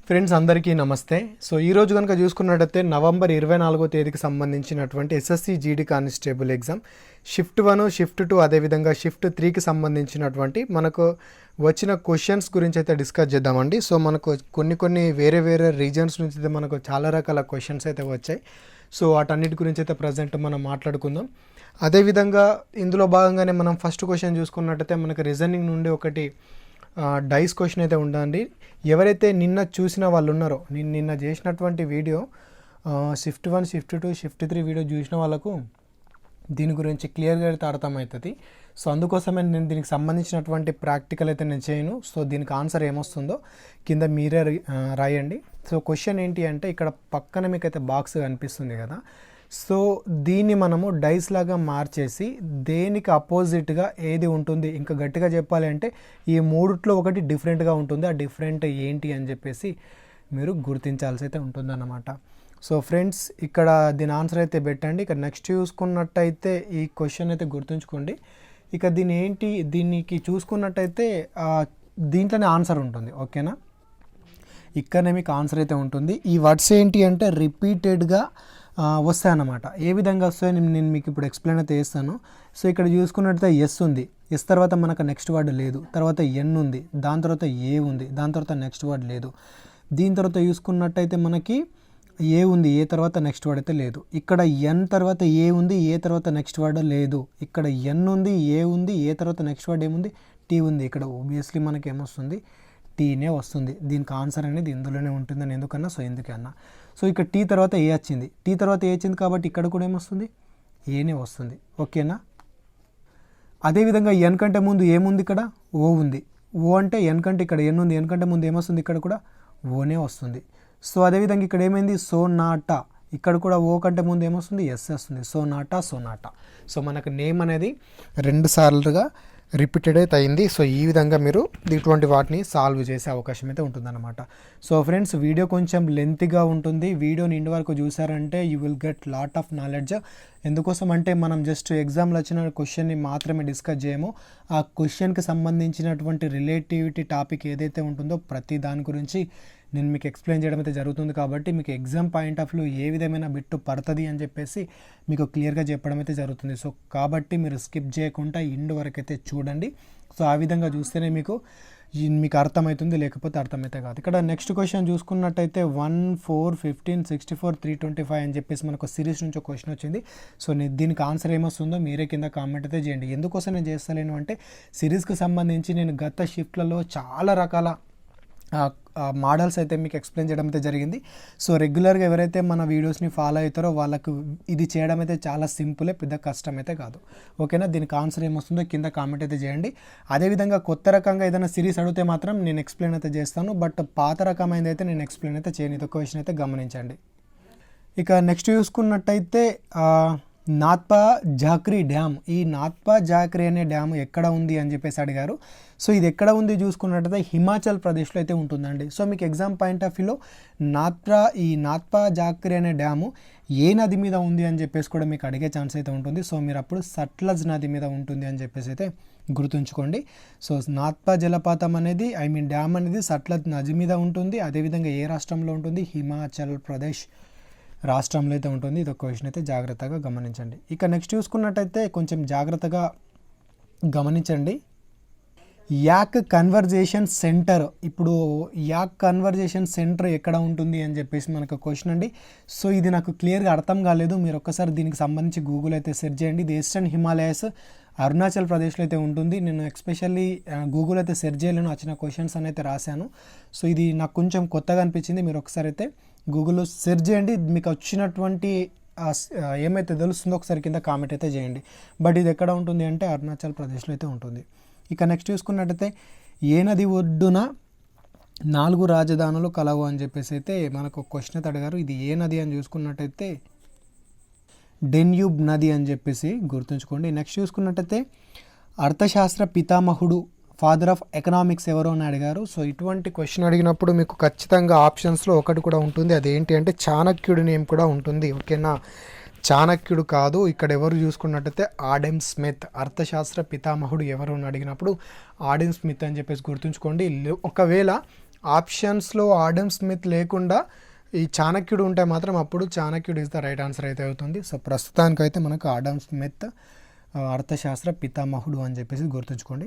Friends అందరికీ నమస్తే. So ఈరోజు కనుక చూసుకున్నట్టయితే నవంబర్ 24వ తేదీకి సంబంధించినటువంటి SSC GD constable exam shift 1, shift 2 అదేవిధంగా షిఫ్ట్ 3కి సంబంధించినటువంటి మనకు వచ్చిన క్వశ్చన్స్ గురించి అయితే డిస్కస్ చేద్దామండి. సో మనకు కొన్ని వేరే రీజన్స్ నుంచి అయితే మనకు చాలా రకాల క్వశ్చన్స్ అయితే వచ్చాయి. సో వాటన్నిటి గురించి అయితే ప్రజెంట్ మనం మాట్లాడుకుందాం. అదేవిధంగా ఇందులో భాగంగానే మనం ఫస్ట్ క్వశ్చన్ చూసుకున్నట్టయితే మనకు రీజనింగ్ నుండి ఒకటి డైస్ క్వశ్చన్ అయితే ఉండండి. ఎవరైతే నిన్న చూసిన వాళ్ళు ఉన్నారో, నిన్న చేసినటువంటి video shift 1, shift 2, shift 3 video చూసిన వాళ్ళకు దీని గురించి క్లియర్గా అయితే అర్థమవుతుంది. సో అందుకోసమే నేను దీనికి సంబంధించినటువంటి ప్రాక్టికల్ అయితే నేను చేయను. సో దీనికి ఆన్సర్ ఏమొస్తుందో కింద మీరే రాయండి. సో క్వశ్చన్ ఏంటి అంటే ఇక్కడ పక్కన మీకు అయితే బాక్స్ కనిపిస్తుంది కదా. సో దీన్ని మనము డైస్ లాగా మార్చేసి దేనికి అపోజిట్గా ఏది ఉంటుంది, ఇంకా గట్టిగా చెప్పాలి అంటే ఈ మూడిట్లో ఒకటి డిఫరెంట్గా ఉంటుంది. ఆ డిఫరెంట్ ఏంటి అని చెప్పేసి మీరు గుర్తించాల్సి అయితే ఉంటుందన్నమాట. సో ఫ్రెండ్స్ ఇక్కడ దీని ఆన్సర్ అయితే పెట్టండి. ఇక నెక్స్ట్ చూసుకున్నట్టయితే ఈ క్వశ్చన్ అయితే గుర్తుంచుకోండి. ఇక దీనికి చూసుకున్నట్టయితే దీంట్లోనే ఆన్సర్ ఉంటుంది. ఓకేనా, ఇక్కడనే మీకు ఆన్సర్ అయితే ఉంటుంది. ఈ వర్డ్స్ ఏంటి అంటే రిపీటెడ్గా వస్తాయన్నమాట. ఏ విధంగా వస్తాయో నేను మీకు ఇప్పుడు ఎక్స్ప్లెయిన్ అయితే చేస్తాను. సో ఇక్కడ చూసుకున్నట్టయితే ఎస్ ఉంది, ఎస్ తర్వాత మనకు నెక్స్ట్ వర్డ్ లేదు, తర్వాత ఎన్ ఉంది, దాని తర్వాత ఏ ఉంది, దాని తర్వాత నెక్స్ట్ వర్డ్ లేదు. దీని తర్వాత చూసుకున్నట్టయితే మనకి ఏ ఉంది, ఏ తర్వాత నెక్స్ట్ వర్డ్ అయితే లేదు. ఇక్కడ ఎన్ తర్వాత ఏ ఉంది, ఏ తర్వాత నెక్స్ట్ వర్డ్ లేదు. ఇక్కడ ఎన్ ఉంది, ఏ ఉంది, ఏ తర్వాత నెక్స్ట్ వర్డ్ ఏముంది, టీ ఉంది. ఇక్కడ ఓబియస్లీ మనకి ఏమొస్తుంది, టీనే వస్తుంది. దీనికి ఆన్సర్ అనేది ఇందులోనే ఉంటుందని ఎందుకన్నా, సో ఎందుకన్నా. సో ఇక్కడ టీ తర్వాత ఏ వచ్చింది, టీ తర్వాత ఏ వచ్చింది కాబట్టి ఇక్కడ కూడా ఏమొస్తుంది, ఏనే వస్తుంది. ఓకేనా, అదేవిధంగా ఎన్ కంటే ముందు ఏముంది, ఇక్కడ ఓ ఉంది. ఓ అంటే ఎన్ కంటే ఇక్కడ ఎన్ ఉంది, ఎన్ కంటే ముందు ఏమొస్తుంది, ఇక్కడ కూడా ఓనే వస్తుంది. సో అదేవిధంగా ఇక్కడ ఏమైంది, సో నాటా, ఇక్కడ కూడా ఓ కంటే ముందు ఏమొస్తుంది, ఎస్ వస్తుంది. సో నాటా. సో మనకు నేమ్ అనేది 2 సార్లుగా రిపీటెడ్ అయితే అయింది. సో ఈ విధంగా మీరు ఇటువంటి వాటిని సాల్వ్ చేసే అవకాశం అయితే ఉంటుందన్నమాట. సో ఫ్రెండ్స్ వీడియో కొంచెం లెంతీగా ఉంటుంది. వీడియోని ఇంటి వరకు చూసారంటే you will get lot of knowledge. ఎందుకోసం అంటే మనం జస్ట్ ఎగ్జామ్లో వచ్చిన క్వశ్చన్ని మాత్రమే డిస్కస్ చేయము. ఆ క్వశ్చన్కి సంబంధించినటువంటి రిలేటివిటీ టాపిక్ ఏదైతే ఉంటుందో ప్రతి దాని గురించి నేను మీకు ఎక్స్ప్లెయిన్ చేయడం అయితే జరుగుతుంది. కాబట్టి మీకు ఎగ్జామ్ పాయింట్ ఆఫ్ వ్యూ ఏ విధమైన బిట్టు పడుతుంది అని చెప్పేసి మీకు క్లియర్గా చెప్పడం అయితే జరుగుతుంది. సో కాబట్టి మీరు స్కిప్ చేయకుండా ఎండ్ వరకు అయితే చూడండి. సో ఆ విధంగా చూస్తేనే మీకు అర్థమవుతుంది, లేకపోతే అర్థమైతే కాదు. ఇక్కడ నెక్స్ట్ క్వశ్చన్ చూసుకున్నట్టయితే 1, 4, 15, 64, 325 అని చెప్పేసి మనకు సిరీస్ నుంచి ఒక క్వశ్చన్ వచ్చింది. సో దీనికి ఆన్సర్ ఏమొస్తుందో మీరే కింద కామెంట్ అయితే చేయండి. ఎందుకోసం నేను చేస్తలేను అంటే సిరీస్కి సంబంధించి నేను గత షిఫ్ట్లలో చాలా రకాల మోడల్స్ అయితే మీకు ఎక్స్ప్లెయిన్ చేయడం అయితే జరిగింది. సో రెగ్యులర్గా ఎవరైతే మన వీడియోస్ని ఫాలో అవుతారో వాళ్ళకు ఇది చేయడం అయితే చాలా సింపులే, పెద్ద కష్టం అయితే కాదు. ఓకేనా, దీనికి ఆన్సర్ ఏమొస్తుందో కింద కామెంట్ అయితే చేయండి. అదేవిధంగా కొత్త రకంగా ఏదైనా సిరీస్ అడిగితే మాత్రం నేను ఎక్స్ప్లెయిన్ అయితే చేస్తాను, బట్ పాత రకమైనది అయితే నేను ఎక్స్ప్లెయిన్ అయితే చేయను. ఇది ఒక విషయం అయితే గమనించండి. ఇక నెక్స్ట్ చూసుకున్నట్టయితే నాథ్పా జాక్రీ డ్యామ్, ఈ నాథ్పా జాక్రీ అనే డ్యామ్ ఎక్కడ ఉంది అని చెప్పేసి అడిగారు. సో ఇది ఎక్కడ ఉంది చూసుకున్నట్టయితే హిమాచల్ ప్రదేశ్లో అయితే ఉంటుందండి. సో మీకు ఎగ్జామ్ పాయింట్ ఆఫ్ వ్యూలో ఈ నాథ్పా జాక్రీ అనే డ్యాము ఏ నది మీద ఉంది అని చెప్పేసి కూడా మీకు అడిగే ఛాన్స్ అయితే ఉంటుంది. సో మీరు అప్పుడు సట్లజ్ నది మీద ఉంటుంది అని చెప్పేసి అయితే గుర్తుంచుకోండి. సో నాథ్పా జలపాతం అనేది డ్యామ్ అనేది సట్లజ్ నది మీద ఉంటుంది. అదేవిధంగా ఏ రాష్ట్రంలో ఉంటుంది, హిమాచల్ ప్రదేశ్ రాష్ట్రంలో అయితే ఉంటుంది. ఇది ఒక క్వశ్చన్ అయితే జాగ్రత్తగా గమనించండి. ఇక నెక్స్ట్ చూసుకున్నట్టయితే కొంచెం జాగ్రత్తగా గమనించండి. యాక్ కన్వర్జేషన్ సెంటర్, ఇప్పుడు యాక్ కన్వర్జేషన్ సెంటర్ ఎక్కడ ఉంటుంది అని చెప్పేసి మనకు క్వశ్చన్ అండి. సో ఇది నాకు క్లియర్గా అర్థం కాలేదు, మీరు ఒక్కసారి దీనికి సంబంధించి గూగుల్ అయితే సెర్చ్ చేయండి. ఇది ఈస్టర్న్ హిమాలయస్ అరుణాచల్ ప్రదేశ్లో అయితే ఉంటుంది. నేను ఎస్పెషల్లీ గూగుల్ అయితే సెర్చ్ చేయలేను, వచ్చిన క్వశ్చన్స్ అని అయితే రాశాను. సో ఇది నాకు కొంచెం కొత్తగా అనిపించింది, మీరు ఒకసారి అయితే గూగుల్లో సెర్చ్ చేయండి. మీకు వచ్చినటువంటి ఏమైతే తెలుస్తుందో ఒకసారి కింద కామెంట్ అయితే చేయండి. బట్ ఇది ఎక్కడ ఉంటుంది అంటే అరుణాచల్ ప్రదేశ్లో అయితే ఉంటుంది. ఇక నెక్స్ట్ చూసుకున్నట్టయితే ఏ నది ఒడ్డున 4 రాజధానులు కలవు అని చెప్పేసి అయితే మనకు క్వశ్చన్ అయితే అడిగారు. ఇది ఏ నది అని చూసుకున్నట్టయితే డెన్యూబ్ నది అని చెప్పేసి గుర్తుంచుకోండి. నెక్స్ట్ చూసుకున్నట్టయితే అర్థశాస్త్ర పితామహుడు, ఫాదర్ ఆఫ్ ఎకనామిక్స్ ఎవరు అని అడిగారు. సో ఇటువంటి క్వశ్చన్ అడిగినప్పుడు మీకు ఖచ్చితంగా ఆప్షన్స్లో ఒకటి కూడా ఉంటుంది, అదేంటి అంటే చాణక్యుడి నేమ్ కూడా ఉంటుంది. ఓకేనా, చాణక్యుడు కాదు, ఇక్కడ ఎవరు చూసుకున్నట్టయితే ఆడెమ్ స్మిత్, అర్థశాస్త్ర పితామహుడు ఎవరు అని అడిగినప్పుడు ఆడెమ్ స్మిత్ అని చెప్పేసి గుర్తుంచుకోండి. ఒకవేళ ఆప్షన్స్లో ఆడమ్ స్మిత్ లేకుండా ఈ చాణక్యుడు ఉంటే మాత్రం అప్పుడు చాణక్యుడు ఇస్ ద రైట్ ఆన్సర్ అయితే అవుతుంది. సో ప్రస్తుతానికైతే మనకు ఆడమ్ స్మిత్ అర్థశాస్త్ర పితామహుడు అని చెప్పేసి గుర్తుంచుకోండి.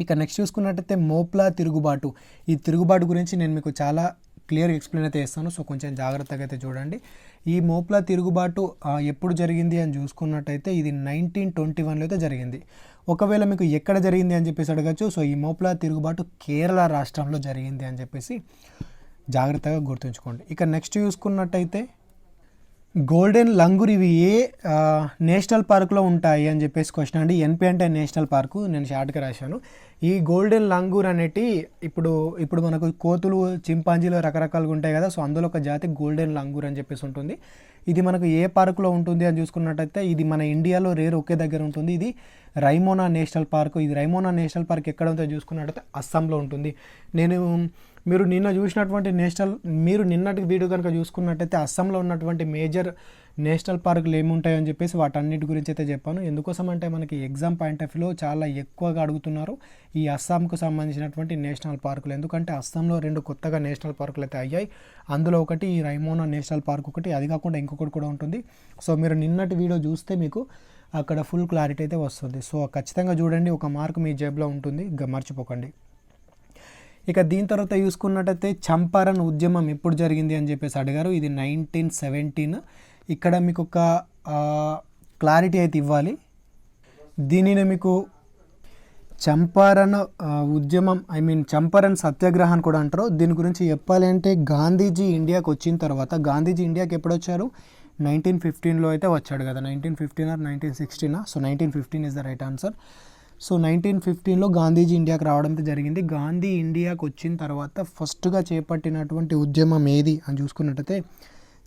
ఇక నెక్స్ట్ చూసుకున్నట్టయితే మోప్లా తిరుగుబాటు. ఈ తిరుగుబాటు గురించి నేను మీకు చాలా క్లియర్ ఎక్స్ప్లెయిన్ అయితే చేస్తాను. సో కొంచెం జాగ్రత్తగా అయితే చూడండి. ఈ మోప్లా తిరుగుబాటు ఎప్పుడు జరిగింది అని చూసుకున్నట్టయితే ఇది 1921లో అయితే జరిగింది. ఒకవేళ మీకు ఎక్కడ జరిగింది అని చెప్పేసి అడగచ్చు. సో ఈ మోప్లా తిరుగుబాటు కేరళ రాష్ట్రంలో జరిగింది అని చెప్పేసి జాగ్రత్తగా గుర్తుంచుకోండి. ఇక నెక్స్ట్ చూసుకున్నట్టయితే గోల్డెన్ లంగూర్ ఇవి ఏ నేషనల్ పార్క్లో ఉంటాయి అని చెప్పేసి క్వశ్చన్ అండి. ఎన్పి అంటే నేషనల్ పార్కు, నేను షార్ట్గా రాశాను. ఈ గోల్డెన్ లంగూర్ అనేటి ఇప్పుడు మనకు కోతులు, చింపాంజీలు రకరకాలుగా ఉంటాయి కదా. సో అందులో ఒక జాతి గోల్డెన్ లంగూర్ అని చెప్పేసి ఉంటుంది. ఇది మనకు ఏ పార్కులో ఉంటుంది అని చూసుకున్నట్టయితే ఇది మన ఇండియాలో రేర్ ఒకే దగ్గర ఉంటుంది. ఇది రైమోనా నేషనల్ పార్క్. ఇది రైమోనా నేషనల్ పార్క్ ఎక్కడ ఉందో చూసుకున్నట్టయితే అస్సాంలో ఉంటుంది. మీరు నిన్నటి వీడియో కనుక చూసుకున్నట్టయితే అస్సాంలో ఉన్నటువంటి మేజర్ నేషనల్ పార్కులు ఏముంటాయని చెప్పేసి వాటన్నిటి గురించి అయితే చెప్పాను. ఎందుకోసం అంటే మనకి ఎగ్జామ్ పాయింట్ ఆఫ్ వ్యూలో చాలా ఎక్కువగా అడుగుతున్నారు ఈ అస్సాంకు సంబంధించినటువంటి నేషనల్ పార్కులు. ఎందుకంటే అస్సాంలో 2 కొత్తగా నేషనల్ పార్కులు అయితే అయ్యాయి. అందులో ఒకటి ఈ రైమోనా నేషనల్ పార్క్ ఒకటి, అది కాకుండా ఇంకొకటి కూడా ఉంటుంది. సో మీరు నిన్నటి వీడియో చూస్తే మీకు అక్కడ ఫుల్ క్లారిటీ అయితే వస్తుంది. సో ఖచ్చితంగా చూడండి, ఒక మార్క్ మీ జేబులో ఉంటుంది, మర్చిపోకండి. ఇక దీని తర్వాత చూసుకున్నట్టయితే చంపారన్ ఉద్యమం ఎప్పుడు జరిగింది అని చెప్పేసి అడిగారు. ఇది 1917. ఇక్కడ మీకు ఒక క్లారిటీ అయితే ఇవ్వాలి. దీనిని మీకు చంపారన్ ఉద్యమం చంపారన్ సత్యాగ్రహం కూడా అంటారు. దీని గురించి చెప్పాలి అంటే గాంధీజీ ఇండియాకి వచ్చిన తర్వాత, గాంధీజీ ఇండియాకి ఎప్పుడు వచ్చారు? 1915లో అయితే వచ్చాడు కదా. 1915 or 1916. So 1915 is the right answer. So 1915లో గాంధీజీ ఇండియాకి రావడం జరిగింది. గాంధీ ఇండియాకి వచ్చిన తర్వాత ఫస్ట్గా చేపట్టినటువంటి ఉద్యమం ఏది అని చూసుకున్నట్టయితే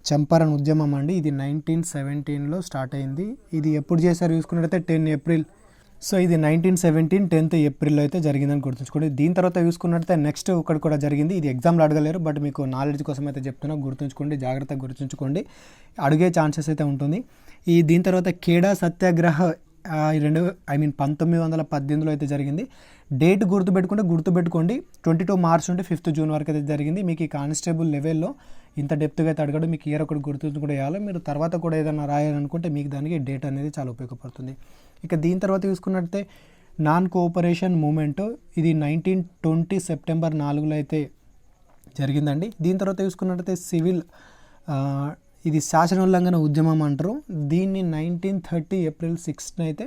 చంపారన్ ఉద్యమం అండి. ఇది 1917లో స్టార్ట్ అయింది. ఇది ఎప్పుడు చేశారు చూసుకున్నట్టయితే 10 ఏప్రిల్. సో ఇది 1917 10th ఏప్రిల్లో అయితే జరిగిందని గుర్తుంచుకోండి. దీని తర్వాత చూసుకున్నట్టయితే నెక్స్ట్ ఒకటి కూడా జరిగింది. ఇది ఎగ్జామ్లో అడగలేరు, బట్ మీకు నాలెడ్జ్ కోసం అయితే చెప్తున్నా, గుర్తుంచుకోండి, జాగ్రత్తగా గుర్తుంచుకోండి, అడిగే ఛాన్సెస్ అయితే ఉంటుంది. దీని తర్వాత ఖేడా సత్యాగ్రహ 1918లో అయితే జరిగింది. డేట్ గుర్తుపెట్టుకోండి. 22 మార్చ్ నుండి 5th జూన్ వరకు అయితే జరిగింది. మీకు ఈ కానిస్టేబుల్ లెవెల్లో ఇంత డెప్త్గా అయితే అడగడం, మీకు ఇయర్ ఒకటి గుర్తుంచుకుంటే వేయాలి. మీరు తర్వాత కూడా ఏదైనా రాయాలనుకుంటే మీకు దానికి డేట్ అనేది చాలా ఉపయోగపడుతుంది. ఇక దీని తర్వాత చూసుకున్నట్టే నాన్ కోఆపరేషన్ మూమెంట్, ఇది 1920 సెప్టెంబర్ 4లో అయితే జరిగిందండి. దీని తర్వాత చూసుకున్నట్టయితే సివిల్, ఇది శాసనోల్లంఘన ఉద్యమం అంటారు. దీన్ని 1930 ఏప్రిల్ 6న అయితే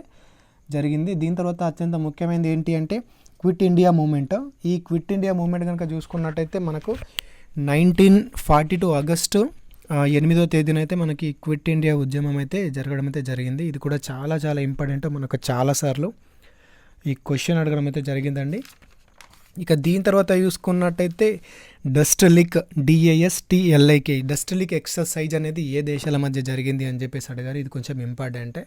జరిగింది. దీని తర్వాత అత్యంత ముఖ్యమైనది ఏంటి అంటే క్విట్ ఇండియా మూమెంట్. ఈ క్విట్ ఇండియా మూమెంట్ కనుక చూసుకున్నట్టయితే మనకు 1942 ఆగస్టు 8వ తేదీన అయితే మనకి క్విట్ ఇండియా ఉద్యమం అయితే జరగడం అయితే జరిగింది. ఇది కూడా చాలా చాలా ఇంపార్టెంట్, మనకు చాలాసార్లు ఈ క్వశ్చన్ అడగడం అయితే జరిగిందండి. ఇక దీని తర్వాత చూసుకున్నట్టయితే dust leak, DASTLIK, dust leak exercise అనేది ఏ దేశాల మధ్య జరిగింది అని చెప్పేసి అడిగారు. ఇది కొంచెం ఇంపార్టెంటే.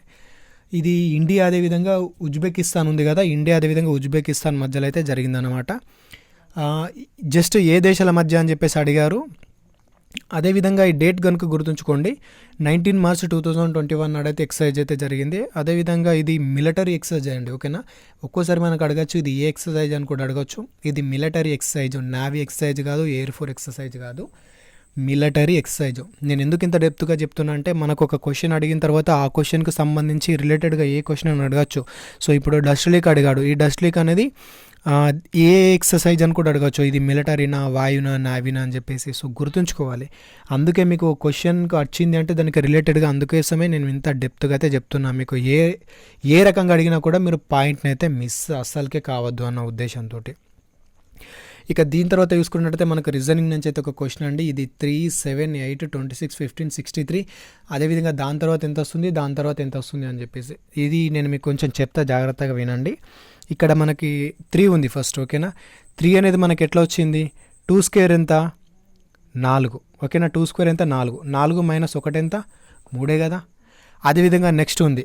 ఇది ఇండియా అదేవిధంగా ఉజ్బెకిస్తాన్ ఉంది కదా, ఇండియా అదేవిధంగా ఉజ్బెకిస్తాన్ మధ్యలో అయితే జరిగిందనమాట. జస్ట్ ఏ దేశాల మధ్య అని చెప్పేసి అడిగారు. అదేవిధంగా ఈ డేట్ కనుక గుర్తుంచుకోండి, 19 మార్చ్ 2021 నాడైతే ఎక్సర్సైజ్ అయితే జరిగింది. అదేవిధంగా ఇది మిలిటరీ ఎక్సర్సైజ్ అండి, ఓకేనా. ఒక్కోసారి మనకు అడగచ్చు ఇది ఏ ఎక్సర్సైజ్ అని కూడా అడగచ్చు. ఇది మిలిటరీ ఎక్సర్సైజ్, నావీ ఎక్సర్సైజ్ కాదు, ఎయిర్ ఫోర్స్ ఎక్సర్సైజ్ కాదు, మిలిటరీ ఎక్సర్సైజ్. నేను ఎందుకు ఇంత డెప్త్గా చెప్తున్నా అంటే మనకు ఒక క్వశ్చన్ అడిగిన తర్వాత ఆ క్వశ్చన్కి సంబంధించి రిలేటెడ్గా ఏ క్వశ్చన్ అని అడగచ్చు. సో ఇప్పుడు డస్ట్ లీక్ అడిగాడు. ఈ డస్ట్ లీక్ అనేది ఏ ఎక్సర్సైజ్ అని కూడా అడగచ్చు. ఇది మిలిటరీనా, వాయునా, నావీనా అని చెప్పేసి. సో గుర్తుంచుకోవాలి. అందుకే మీకు క్వశ్చన్కి వచ్చింది అంటే దానికి రిలేటెడ్గా, అందుకోసమే నేను ఇంత డెప్త్గా అయితే చెప్తున్నా. మీకు ఏ రకంగా అడిగినా కూడా మీరు పాయింట్ని అయితే మిస్ అస్సలకే కావద్దు అన్న ఉద్దేశంతో. ఇక దీని తర్వాత చూసుకున్నట్టయితే మనకు రీజనింగ్ నుంచి అయితే ఒక క్వశ్చన్ అండి. ఇది 3, 7, 8, 26, 15, 63. అదేవిధంగా దాని తర్వాత ఎంత వస్తుంది, దాని తర్వాత ఎంత వస్తుంది అని చెప్పేసి ఇది నేను మీకు కొంచెం చెప్తా, జాగ్రత్తగా వినండి. ఇక్కడ మనకి 3 ఉంది ఫస్ట్, ఓకేనా. 3 అనేది మనకి ఎట్లా వచ్చింది, 2 స్క్వేర్ ఎంత, 4, ఓకేనా. 2 స్క్వేర్ ఎంత, 4, 4 మైనస్ 1 ఎంత, 3 కదా. అదేవిధంగా నెక్స్ట్ ఉంది.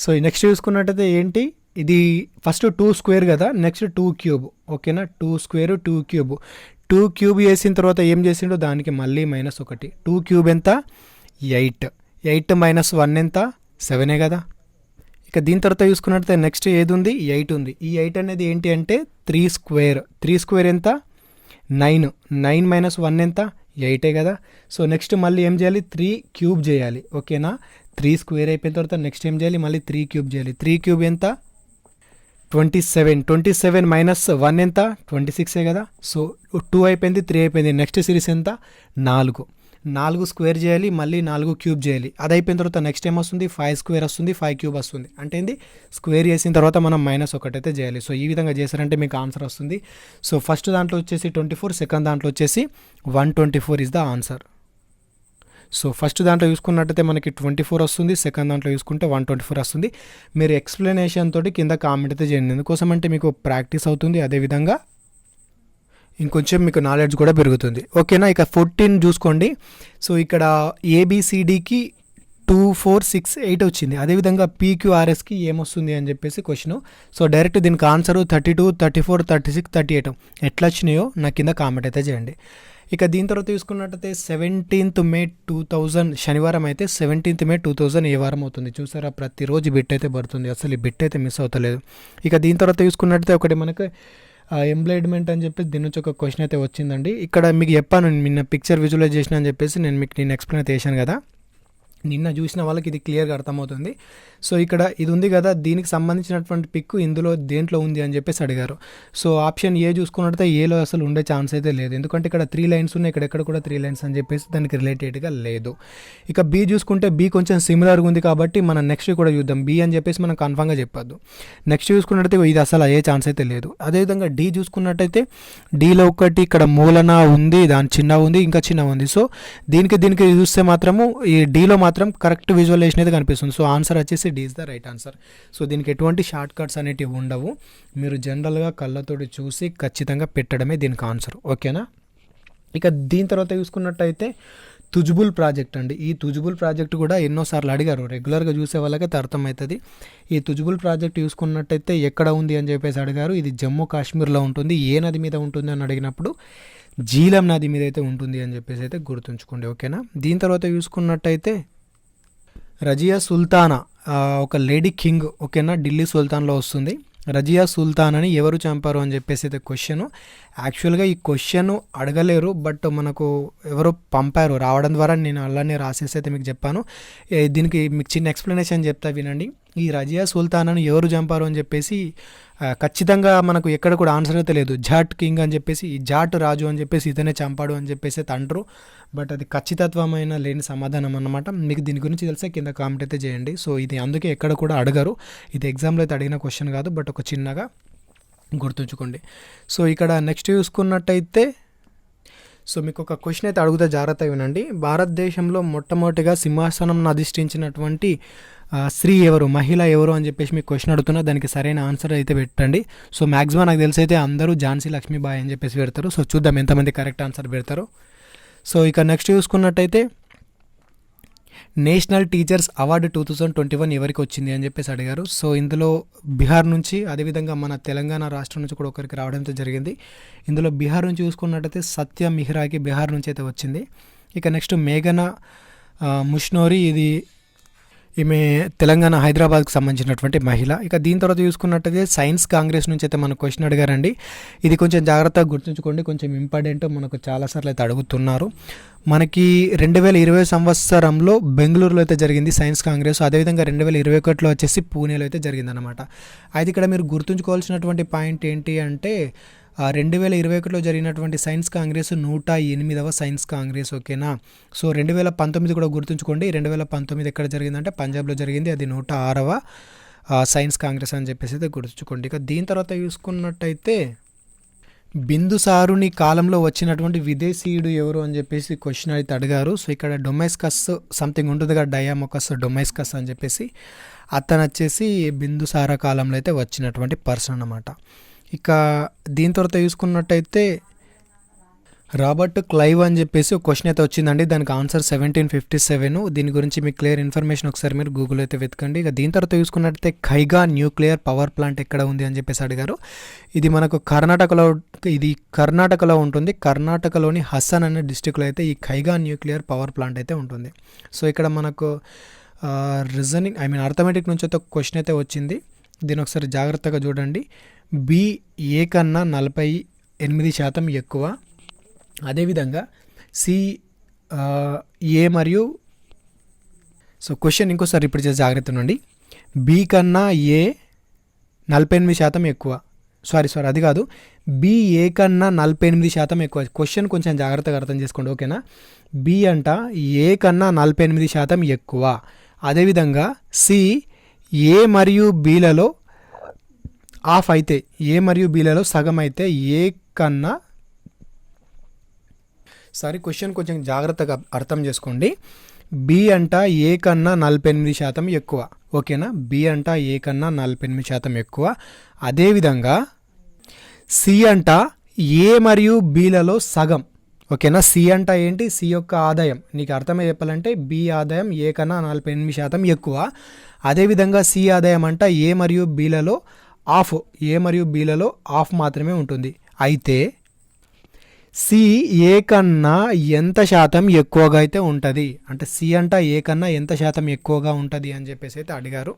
సో నెక్స్ట్ చూసుకున్నట్టయితే ఏంటి, ఇది ఫస్ట్ 2 స్క్వేర్ కదా, నెక్స్ట్ 2 క్యూబ్, ఓకేనా. 2 స్క్వేర్ 2 క్యూబ్, 2 క్యూబ్ వేసిన తర్వాత ఏం చేసిండో దానికి మళ్ళీ -1. 2 క్యూబ్ ఎంత, 8, 8 మైనస్ 1 ఎంత, 7 కదా. ఇక దీని తర్వాత చూసుకున్నట్లయితే నెక్స్ట్ ఏది ఉంది, 8 ఉంది. ఈ 8 అనేది ఏంటి అంటే 3 స్క్వేర్. 3 స్క్వేర్ ఎంత, 9. 9 మైనస్ 1 ఎంత, 8 కదా. సో నెక్స్ట్ మళ్ళీ ఏం చేయాలి, 3 క్యూబ్ చేయాలి. ఓకేనా, 3 స్క్వేర్ అయిపోయిన తర్వాత నెక్స్ట్ ఏం చేయాలి, మళ్ళీ 3 క్యూబ్ చేయాలి. 3 క్యూబ్ ఎంత, 27. 27 మైనస్ 1 ఎంత, 26 కదా. సో 2 అయిపోయింది, 3 అయిపోయింది. నెక్స్ట్ సిరీస్ ఎంత, 4. 4 స్క్వేర్ చేయాలి, మళ్ళీ 4 క్యూబ్ చేయాలి. అది అయిపోయిన తర్వాత నెక్స్ట్ ఏం వస్తుంది, 5 స్క్వేర్ వస్తుంది, 5 క్యూబ్ వస్తుంది. అంటే ఏంది, స్క్వేర్ చేసిన తర్వాత మనం -1 అయితే చేయాలి. సో ఈ విధంగా చేశారంటే మీకు ఆన్సర్ వస్తుంది. సో ఫస్ట్ దాంట్లో వచ్చేసి 24, సెకండ్ దాంట్లో వచ్చేసి 124 is the answer. So first దాంట్లో చూసుకున్నట్టయితే మనకి 24 వస్తుంది, సెకండ్ దాంట్లో చూసుకుంటే 124 వస్తుంది. మీరు ఎక్స్ప్లెనేషన్ తోటి కింద కామెంట్ అయితే చేయండి. ఎందుకోసం అంటే మీకు ప్రాక్టీస్ అవుతుంది, అదేవిధంగా ఇంకొంచెం మీకు నాలెడ్జ్ కూడా పెరుగుతుంది. ఓకేనా, ఇక 14 చూసుకోండి. సో ఇక్కడ ఏబిసిడికి 2, 4, 6, 8 వచ్చింది. అదేవిధంగా పీక్యూఆర్ఎస్కి ఏమొస్తుంది అని చెప్పేసి క్వశ్చన్. సో డైరెక్ట్ దీనికి ఆన్సర్ 32, 34, 36, 38 ఎట్లా వచ్చినాయో నా కింద కామెంట్ అయితే చేయండి. ఇక దీని తర్వాత చూసుకున్నట్టయితే 17th May 2000 శనివారం అయితే 17th May 2000 ఏ వారం అవుతుంది చూసారా. ప్రతిరోజు బిట్ అయితే పడుతుంది, అసలు ఈ బిట్ అయితే మిస్ అవుతలేదు. ఇక దీని తర్వాత చూసుకున్నట్టయితే ఒకటి మనకు ఎంప్లాయిమెంట్ అని చెప్పేసి దీని నుంచి ఒక క్వశ్చన్ అయితే వచ్చిందండి. ఇక్కడ మీకు చెప్పాను నిన్న పిక్చర్ విజువలైజేషన్ అని చెప్పేసి నేను ఎక్స్ప్లెయిన్ అయితే చేశాను కదా. నిన్న చూసిన వాళ్ళకి ఇది క్లియర్గా అర్థమవుతుంది. సో ఇక్కడ ఇది ఉంది కదా, దీనికి సంబంధించినటువంటి పిక్ ఇందులో దేంట్లో ఉంది అని చెప్పేసి అడిగారు. సో ఆప్షన్ ఏ చూసుకున్నట్టయితే ఏలో అసలు ఉండే ఛాన్స్ అయితే లేదు, ఎందుకంటే ఇక్కడ 3 లైన్స్ ఉన్నాయి, ఇక్కడ కూడా 3 లైన్స్ అని చెప్పేసి దానికి రిలేటెడ్గా లేదు. ఇక బి చూసుకుంటే బి కొంచెం సిమిలర్గా ఉంది కాబట్టి మనం నెక్స్ట్ కూడా చూద్దాం. బి అని చెప్పేసి మనం కన్ఫామ్గా చెప్పొద్దు. నెక్స్ట్ చూసుకున్నట్టయితే ఇది అసలు అయ్యే ఛాన్స్ అయితే లేదు. అదేవిధంగా డి చూసుకున్నట్టయితే డీలో ఒకటి ఇక్కడ మూలన ఉంది, దాని చిన్న ఉంది, ఇంకా చిన్న ఉంది. సో దీనికి చూస్తే మాత్రము ఈ డీలో మాత్రం కరెక్ట్ విజువలైజేషన్ అయితే కనిపిస్తుంది. సో ఆన్సర్ వచ్చేసి D is the right answer. So దీనికి ఎటువంటి షార్ట్ కట్స్ అనేటివి ఉండవు, మీరు జనరల్గా కళ్ళతోటి చూసి ఖచ్చితంగా పెట్టడమే దీనికి ఆన్సర్. ఓకేనా, ఇక దీని తర్వాత చూసుకున్నట్టయితే తుజ్బుల్ ప్రాజెక్ట్ అండి. ఈ తుజ్బుల్ ప్రాజెక్ట్ కూడా ఎన్నోసార్లు అడిగారు, రెగ్యులర్గా చూసే వాళ్ళకైతే అర్థమవుతుంది. ఈ తుజ్బుల్ ప్రాజెక్ట్ చూసుకున్నట్టయితే ఎక్కడ ఉంది అని చెప్పేసి అడిగారు. ఇది జమ్మూ కాశ్మీర్లో ఉంటుంది. ఏ నది మీద ఉంటుంది అని అడిగినప్పుడు జీలం నది మీద అయితే ఉంటుంది అని చెప్పేసి అయితే గుర్తుంచుకోండి. ఓకేనా, దీని తర్వాత చూసుకున్నట్టయితే రజియా సుల్తానా ఒక లేడీ కింగ్. ఓకేనా, ఢిల్లీ సుల్తాన్లో వస్తుంది. రజియా సుల్తాన్ అని ఎవరు చంపారు అని చెప్పేసి అయితే క్వశ్చన్. యాక్చువల్గా ఈ క్వశ్చన్ అడగలేరు, బట్ మనకు ఎవరో పంపారు రావడం ద్వారా నేను అలానే రాసేసి అయితే మీకు చెప్పాను. దీనికి మీకు చిన్న ఎక్స్ప్లెనేషన్ చెప్తా వినండి. ఈ రజియా సుల్తాన్ అని ఎవరు చంపారు అని చెప్పేసి ఖచ్చితంగా మనకు ఎక్కడ కూడా ఆన్సర్ అయితే లేదు. జాట్ కింగ్ అని చెప్పేసి, ఈ జాట్ రాజు అని చెప్పేసి ఇతనే చంపాడు అని చెప్పేసి అయితే అంటారు, బట్ అది ఖచ్చితత్వమైన లేని సమాధానం అన్నమాట. మీకు దీని గురించి తెలిసే కింద కామెంట్ అయితే చేయండి. సో ఇది అందుకే ఎక్కడ కూడా అడగరు, ఇది ఎగ్జామ్లో అయితే అడిగిన క్వశ్చన్ కాదు, బట్ ఒక చిన్నగా గుర్తుంచుకోండి. సో ఇక్కడ నెక్స్ట్ చూసుకున్నట్టయితే సో మీకు ఒక క్వశ్చన్ అయితే అడుగుతా, జాగ్రత్త వినండి. భారతదేశంలో మొట్టమొదటిగా సింహాసనం అధిష్ఠించినటువంటి స్త్రీ ఎవరు, మహిళ ఎవరు అని చెప్పేసి మీకు క్వశ్చన్ అడుగుతున్నా, దానికి సరైన ఆన్సర్ అయితే పెట్టండి. సో మ్యాక్సిమం నాకు తెలిసి అయితే అందరూ ఝాన్సీ లక్ష్మీబాయి అని చెప్పేసి పెడతారు. సో చూద్దాం ఎంతమంది కరెక్ట్ ఆన్సర్ పెడతారు. సో ఇక నెక్స్ట్ చూసుకున్నట్టయితే నేషనల్ టీచర్స్ అవార్డు 2021 ఎవరికి వచ్చింది అని చెప్పేసి అడిగారు. సో ఇందులో బీహార్ నుంచి, అదేవిధంగా మన తెలంగాణ రాష్ట్రం నుంచి కూడా ఒకరికి రావడంతో జరిగింది. ఇందులో బీహార్ నుంచి చూసుకున్నట్టయితే సత్య మిహ్రాకి బీహార్ నుంచి అయితే వచ్చింది. ఇక నెక్స్ట్ మేఘనా ముష్నోరి, ఈమె తెలంగాణ హైదరాబాద్కి సంబంధించినటువంటి మహిళ. ఇక దీని తర్వాత చూసుకున్నట్టయితే సైన్స్ కాంగ్రెస్ నుంచి అయితే మనకు క్వశ్చన్ అడిగారండి. ఇది కొంచెం జాగ్రత్తగా గుర్తుంచుకోండి, కొంచెం ఇంపార్టెంట్, మనకు చాలాసార్లు అయితే అడుగుతున్నారు. మనకి 2020 సంవత్సరంలో బెంగళూరులో అయితే జరిగింది సైన్స్ కాంగ్రెస్. అదేవిధంగా 2021లో వచ్చేసి పూణేలో అయితే జరిగిందనమాట. అయితే ఇక్కడ మీరు గుర్తుంచుకోవాల్సినటువంటి పాయింట్ ఏంటి అంటే 2021లో జరిగినటువంటి సైన్స్ కాంగ్రెస్ 108వ సైన్స్ కాంగ్రెస్. ఓకేనా, సో 2019 కూడా గుర్తుంచుకోండి. 2019 ఎక్కడ జరిగిందంటే పంజాబ్లో జరిగింది, అది 106వ సైన్స్ కాంగ్రెస్ అని చెప్పేసి అయితే గుర్తుంచుకోండి. ఇక దీని తర్వాత చూసుకున్నట్టయితే బిందుసారుని కాలంలో వచ్చినటువంటి విదేశీయుడు ఎవరు అని చెప్పేసి క్వశ్చన్ అయితే అడిగారు. సో ఇక్కడ డొమైస్కస్ సంథింగ్ ఉంటుంది కదా, డయామోకస్ డొమైస్కస్ అని చెప్పేసి, అతను వచ్చేసి బిందుసార కాలంలో అయితే వచ్చినటువంటి పర్సన్ అన్నమాట. ఇక దీని తర్వాత చూసుకున్నట్టయితే రాబర్ట్ క్లైవ్ అని చెప్పేసి ఒక క్వశ్చన్ అయితే వచ్చిందండి. దానికి ఆన్సర్ 1757. దీని గురించి మీకు క్లియర్ ఇన్ఫర్మేషన్ ఒకసారి మీరు గూగుల్ అయితే వెతకండి. ఇక దీని తర్వాత చూసుకున్నట్టయితే ఖైగా న్యూక్లియర్ పవర్ ప్లాంట్ ఎక్కడ ఉంది అని చెప్పేసి అడిగారు. ఇది మనకు కర్ణాటకలో ఉంటుంది. కర్ణాటకలోని హసన్ అనే డిస్టిక్లో అయితే ఈ ఖైగా న్యూక్లియర్ పవర్ ప్లాంట్ అయితే ఉంటుంది. సో ఇక్కడ మనకు రీజనింగ్ అర్థమెటిక్ నుంచి అయితే ఒక క్వశ్చన్ అయితే వచ్చింది. దీని ఒకసారి జాగ్రత్తగా చూడండి. బి ఏ కన్నా 48% ఎక్కువ. అదేవిధంగా సి ఏ మరియు సో క్వశ్చన్ ఇంకోసారి రిపీట్ చేసి జాగ్రత్త నుండి. బి కన్నా ఏ 48% ఎక్కువ. సారీ అది కాదు, బి ఏ కన్నా 48% ఎక్కువ. క్వశ్చన్ కొంచెం జాగ్రత్తగా అర్థం చేసుకోండి, ఓకేనా. బి అంట ఏ కన్నా 48% ఎక్కువ. అదేవిధంగా సి ఏ మరియు బీలలో హాఫ్ అయితే, ఏ మరియు బీలలో సగం అయితే ఏ కన్నా క్వశ్చన్ కొంచెం జాగ్రత్తగా అర్థం చేసుకోండి. బి అంట ఏ కన్నా 48% ఎక్కువ, ఓకేనా. బి అంట ఏ కన్నా 48% ఎక్కువ. అదేవిధంగా సి అంట ఏ మరియు బీలలో సగం, ఓకేనా. సి అంట ఏంటి, సి యొక్క ఆదాయం నీకు అర్థమే చెప్పాలంటే బి ఆదాయం ఏ కన్నా 48% ఎక్కువ. అదేవిధంగా సి ఆదాయం అంట ఏ మరియు బీలలో హాఫ్, ఏ మరియు బీలలో హాఫ్ మాత్రమే ఉంటుంది. అయితే సి ఏ కన్నా ఎంత శాతం ఎక్కువగా అయితే ఉంటుంది, అంటే సి అంట ఏ కన్నా ఎంత శాతం ఎక్కువగా ఉంటుంది అని చెప్పేసి అయితే అడిగారు.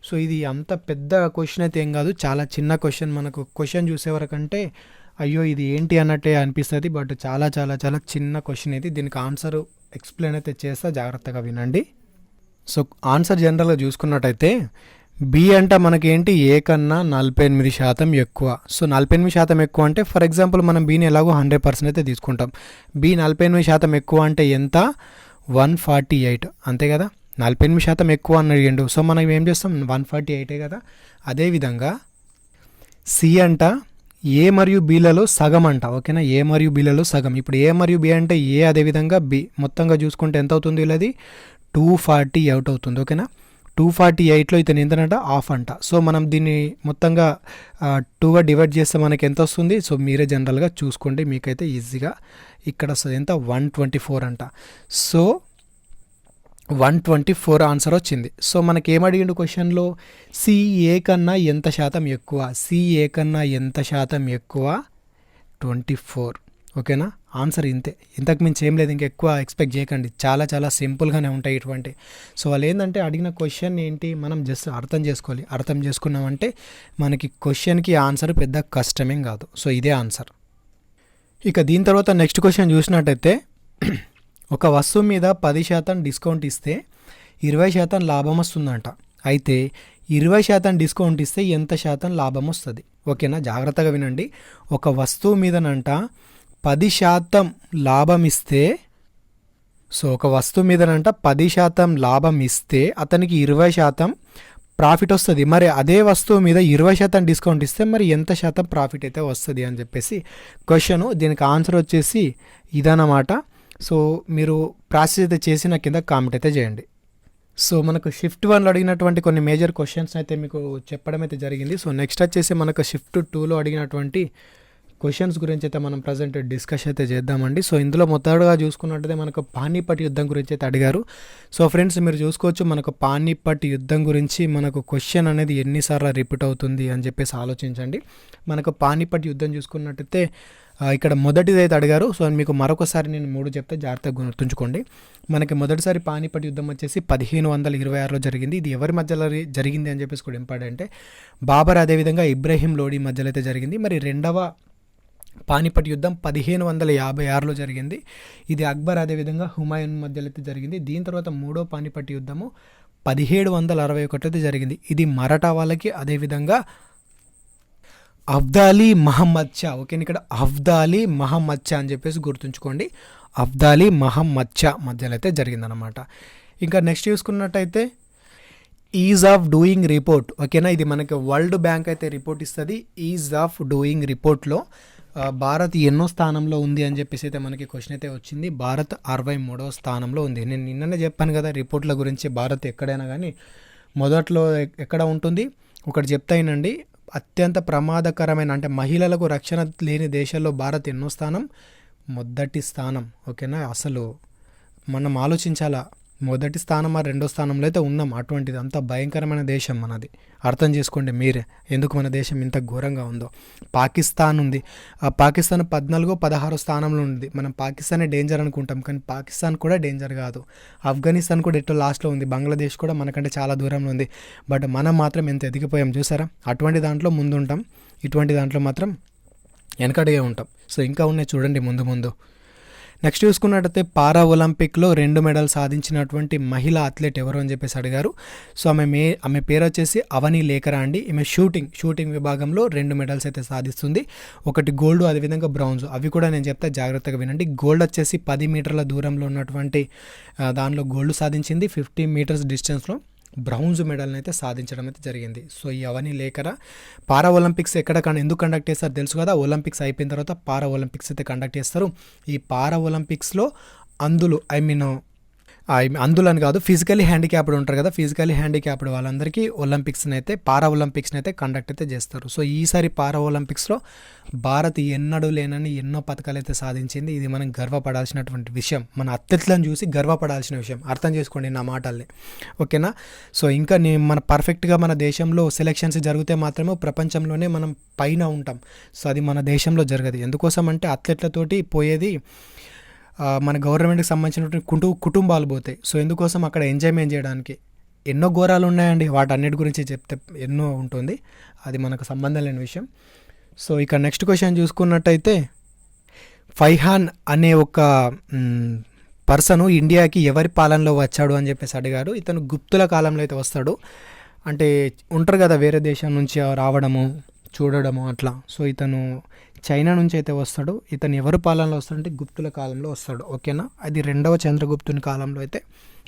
సో ఇది అంత పెద్ద క్వశ్చన్ అయితే ఏం కాదు, చాలా చిన్న క్వశ్చన్. మనకు క్వశ్చన్ చూసేవరకంటే అయ్యో ఇది ఏంటి అన్నట్టే అనిపిస్తుంది, బట్ చాలా చాలా చాలా చిన్న క్వశ్చన్ ఇది. దీనికి ఆన్సర్ ఎక్స్ప్లెయిన్ అయితే చేస్తా, జాగ్రత్తగా వినండి. సో ఆన్సర్ జనరల్గా చూసుకున్నట్టయితే బి అంట మనకేంటి ఏ కన్నా 48% ఎక్కువ. సో 48% ఎక్కువ అంటే ఫర్ ఎగ్జాంపుల్ మనం బీని ఎలాగో 100% అయితే తీసుకుంటాం. బి 48% ఎక్కువ అంటే ఎంత, 148, అంతే కదా. 48% ఎక్కువ అని అడిగిండు, సో మనం ఏం చేస్తాం, 148 కదా. అదేవిధంగా సి అంట ఏ మరియు బీలలో సగం అంట, ఓకేనా. ఏ మరియు బీలలో సగం. ఇప్పుడు ఏ మరియు బి అంటే ఏ, అదేవిధంగా బి మొత్తంగా చూసుకుంటే ఎంత అవుతుంది, వీళ్ళది 248 అవుతుంది, ఓకేనా. 248లో ఇతను ఎంతనంట, హాఫ్ అంట. సో మనం దీన్ని మొత్తంగా 2గా డివైడ్ చేస్తే మనకి ఎంత వస్తుంది, సో మీరే జనరల్గా చూసుకోండి, మీకైతే ఈజీగా ఇక్కడ వస్తుంది ఎంత, 124 అంట. సో 124 ఆన్సర్ వచ్చింది. సో మనకి ఏమడిగిండు క్వశ్చన్లో, సి ఏ కన్నా ఎంత శాతం ఎక్కువ. సి ఏ కన్నా ఎంత శాతం ఎక్కువ, 24, ఓకేనా. ఆన్సర్ ఇంతే, ఇంతకు మించి ఏం లేదు, ఇంకా ఎక్కువ ఎక్స్పెక్ట్ చేయకండి. చాలా చాలా సింపుల్గానే ఉంటాయి ఇటువంటి. సో వాళ్ళు ఏంటంటే అడిగిన క్వశ్చన్ ఏంటి మనం జస్ట్ అర్థం చేసుకోవాలి. అర్థం చేసుకున్నామంటే మనకి క్వశ్చన్కి ఆన్సర్ పెద్ద కష్టమేం కాదు. సో ఇదే ఆన్సర్. ఇక దీని తర్వాత నెక్స్ట్ క్వశ్చన్ చూసినట్టయితే, ఒక వస్తువు మీద 10% డిస్కౌంట్ ఇస్తే 20% లాభం వస్తుందంట. అయితే 20% డిస్కౌంట్ ఇస్తే ఎంత శాతం లాభం వస్తుంది, ఓకేనా. జాగ్రత్తగా వినండి. ఒక వస్తువు మీదనంట 10% లాభం ఇస్తే, సో ఒక వస్తువు మీదనంట 10% లాభం ఇస్తే అతనికి 20% ప్రాఫిట్ వస్తుంది. మరి అదే వస్తువు మీద 20% డిస్కౌంట్ ఇస్తే మరి ఎంత శాతం ప్రాఫిట్ అయితే వస్తుంది అని చెప్పేసి క్వశ్చను. దీనికి ఆన్సర్ వచ్చేసి ఇదన్నమాట. సో మీరు ప్రాసెస్ అయితే చేసి నా కింద కామెంట్ అయితే చేయండి. సో మనకు షిఫ్ట్ 1లో అడిగినటువంటి కొన్ని మేజర్ క్వశ్చన్స్ అయితే మీకు చెప్పడం అయితే జరిగింది. సో నెక్స్ట్ వచ్చేసి మనకు షిఫ్ట్ 2లో అడిగినటువంటి క్వశ్చన్స్ గురించి అయితే మనం ప్రజెంట్ డిస్కస్ అయితే చేద్దామండి. సో ఇందులో మొదటగా చూసుకున్నట్టయితే మనకు పానీపట్ యుద్ధం గురించి అయితే అడిగారు. సో ఫ్రెండ్స్ మీరు చూసుకోవచ్చు, మనకు పానీపట్ యుద్ధం గురించి మనకు క్వశ్చన్ అనేది ఎన్నిసార్లు రిపీట్ అవుతుంది అని చెప్పేసి ఆలోచించండి. మనకు పానీపట్ యుద్ధం చూసుకున్నట్టయితే ఇక్కడ మొదటిది అయితే అడిగారు. సో మీకు మరొకసారి నేను 3 చెప్తే జాగ్రత్తగా గుర్తుంచుకోండి. మనకి మొదటిసారి పానీపట్ యుద్ధం వచ్చేసి 1526లో జరిగింది. ఇది ఎవరి మధ్యలో జరిగింది అని చెప్పేసి కూడా ఇంపార్టెంట్. బాబర్ అదేవిధంగా ఇబ్రహీం లోడీ మధ్యలో అయితే జరిగింది. మరి రెండవ పానీపట్ యుద్ధం 1556లో జరిగింది. ఇది అక్బర్ అదేవిధంగా హుమాయూన్ మధ్యలో అయితే జరిగింది. దీని తర్వాత మూడో పానీపట్ యుద్ధము 1761 అయితే జరిగింది. ఇది మరాఠా వాళ్ళకి అదేవిధంగా అబ్దాలీ మహమ్మద్ షా, ఓకే. ఇక్కడ అబ్దాలీ మహమ్మద్ షా అని చెప్పేసి గుర్తుంచుకోండి. అబ్దాలీ మహమ్మద్ షా మధ్యలో అయితే జరిగిందనమాట. ఇంకా నెక్స్ట్ చూసుకున్నట్టయితే ఈజ్ ఆఫ్ డూయింగ్ రిపోర్ట్, ఓకేనా. ఇది మనకి వరల్డ్ బ్యాంక్ అయితే రిపోర్ట్ ఇస్తుంది. ఈజ్ ఆఫ్ డూయింగ్ రిపోర్ట్లో భారత్ ఎన్నో స్థానంలో ఉంది అని చెప్పేసి అయితే మనకి క్వశ్చన్ అయితే వచ్చింది. భారత్ 63వ స్థానంలో ఉంది. నేను నిన్ననే చెప్పాను కదా రిపోర్ట్ల గురించి. భారత్ ఎక్కడైనా కానీ మొదట్లో ఎక్కడ ఉంటుంది, ఒకటి చెప్తాయినండి. అత్యంత ప్రమాదకరమైన అంటే మహిళలకు రక్షణ లేని దేశాల్లో భారత్ ఎన్నో స్థానం, మొదటి స్థానం, ఓకేనా. అసలు మనం ఆలోచించాలా, మొదటి స్థానం ఆ రెండో స్థానంలో అయితే ఉన్నాం. అటువంటిది అంత భయంకరమైన దేశం మనది. అర్థం చేసుకోండి మీరే ఎందుకు మన దేశం ఇంత ఘోరంగా ఉందో. పాకిస్తాన్ ఉంది, ఆ పాకిస్తాన్ 14, 16 స్థానంలో ఉంది. మనం పాకిస్తానే డేంజర్ అనుకుంటాం, కానీ పాకిస్తాన్ కూడా డేంజర్ కాదు. ఆఫ్ఘనిస్తాన్ కూడా ఎట్టో లాస్ట్లో ఉంది. బంగ్లాదేశ్ కూడా మనకంటే చాలా దూరంలో ఉంది. బట్ మనం మాత్రం ఎంత ఎదిగిపోయాం చూసారా. అటువంటి దాంట్లో ముందుంటాం, ఇటువంటి దాంట్లో మాత్రం వెనకడిగే ఉంటాం. సో ఇంకా ఉన్నాయి చూడండి ముందు ముందు. నెక్స్ట్ చూసుకున్నట్టయితే పారా ఒలింపిక్లో 2 మెడల్ సాధించినటువంటి మహిళా అథ్లెట్ ఎవరు అని చెప్పేసి అడిగారు. సో ఆమె పేరు వచ్చేసి అవని లేఖరా అండి. ఈమె షూటింగ్ విభాగంలో 2 మెడల్స్ అయితే సాధిస్తుంది. ఒకటి గోల్డ్, అదేవిధంగా బ్రాంజ్. అవి కూడా నేను చెప్తే జాగ్రత్తగా వినండి. గోల్డ్ వచ్చేసి 10 మీటర్ల దూరంలో ఉన్నటువంటి దానిలో గోల్డ్ సాధించింది. 50 మీటర్స్ డిస్టెన్స్లో బ్రౌన్స్ మెడల్ని అయితే సాధించడం అయితే జరిగింది. సో ఈ అవని లేఖరా పారా ఒలింపిక్స్ ఎందుకు కండక్ట్ చేస్తారు తెలుసు కదా. ఒలింపిక్స్ అయిపోయిన తర్వాత పారా ఒలింపిక్స్ అయితే కండక్ట్ చేస్తారు. ఈ పారా ఒలింపిక్స్లో అందులో అని కాదు, ఫిజికలీ హ్యాండిక్యాప్డ్ ఉంటారు కదా, ఫిజికలీ హ్యాండిక్యాప్డ్ వాళ్ళందరికీ పారా ఒలింపిక్స్ని అయితే కండక్ట్ అయితే చేస్తారు. సో ఈసారి పారా ఒలింపిక్స్లో భారత్ ఎన్నడూ లేనని ఎన్నో పథకాలు అయితే సాధించింది. ఇది మనం గర్వపడాల్సినటువంటి విషయం, మన అథ్లెట్లను చూసి గర్వపడాల్సిన విషయం. అర్థం చేసుకోండి నా మాటల్ని, ఓకేనా. సో ఇంకా మన పర్ఫెక్ట్గా మన దేశంలో సెలెక్షన్స్ జరిగితే మాత్రమే ప్రపంచంలోనే మనం పైన ఉంటాం. సో అది మన దేశంలో జరగదు. ఎందుకోసం అంటే అథ్లెట్లతోటి పోయేది మన గవర్నమెంట్కి సంబంధించినటువంటి కుటుంబాలు పోతాయి. సో ఎందుకోసం అక్కడ ఎంజాయ్మెంట్ చేయడానికి ఎన్నో ఘోరాలు ఉన్నాయండి. వాటన్నిటి గురించి చెప్తే ఎన్నో ఉంటుంది, అది మనకు సంబంధం లేని విషయం. సో ఇక నెక్స్ట్ క్వశ్చన్ చూసుకున్నట్టయితే, ఫైహాన్ అనే ఒక పర్సను ఇండియాకి ఎవరి పాలనలో వచ్చాడు అని చెప్పేసి అడిగారు. ఇతను గుప్తుల కాలంలో అయితే వస్తాడు. అంటే ఉంటారు కదా వేరే దేశం నుంచి రావడము, చూడడము అట్లా. సో ఇతను చైనా నుంచి అయితే వస్తాడు. ఇతను ఎవరి పాలనలో వస్తాడంటే గుప్తుల కాలంలో వస్తాడు, ఓకేనా. అది 2వ చంద్రగుప్తుని కాలంలో అయితే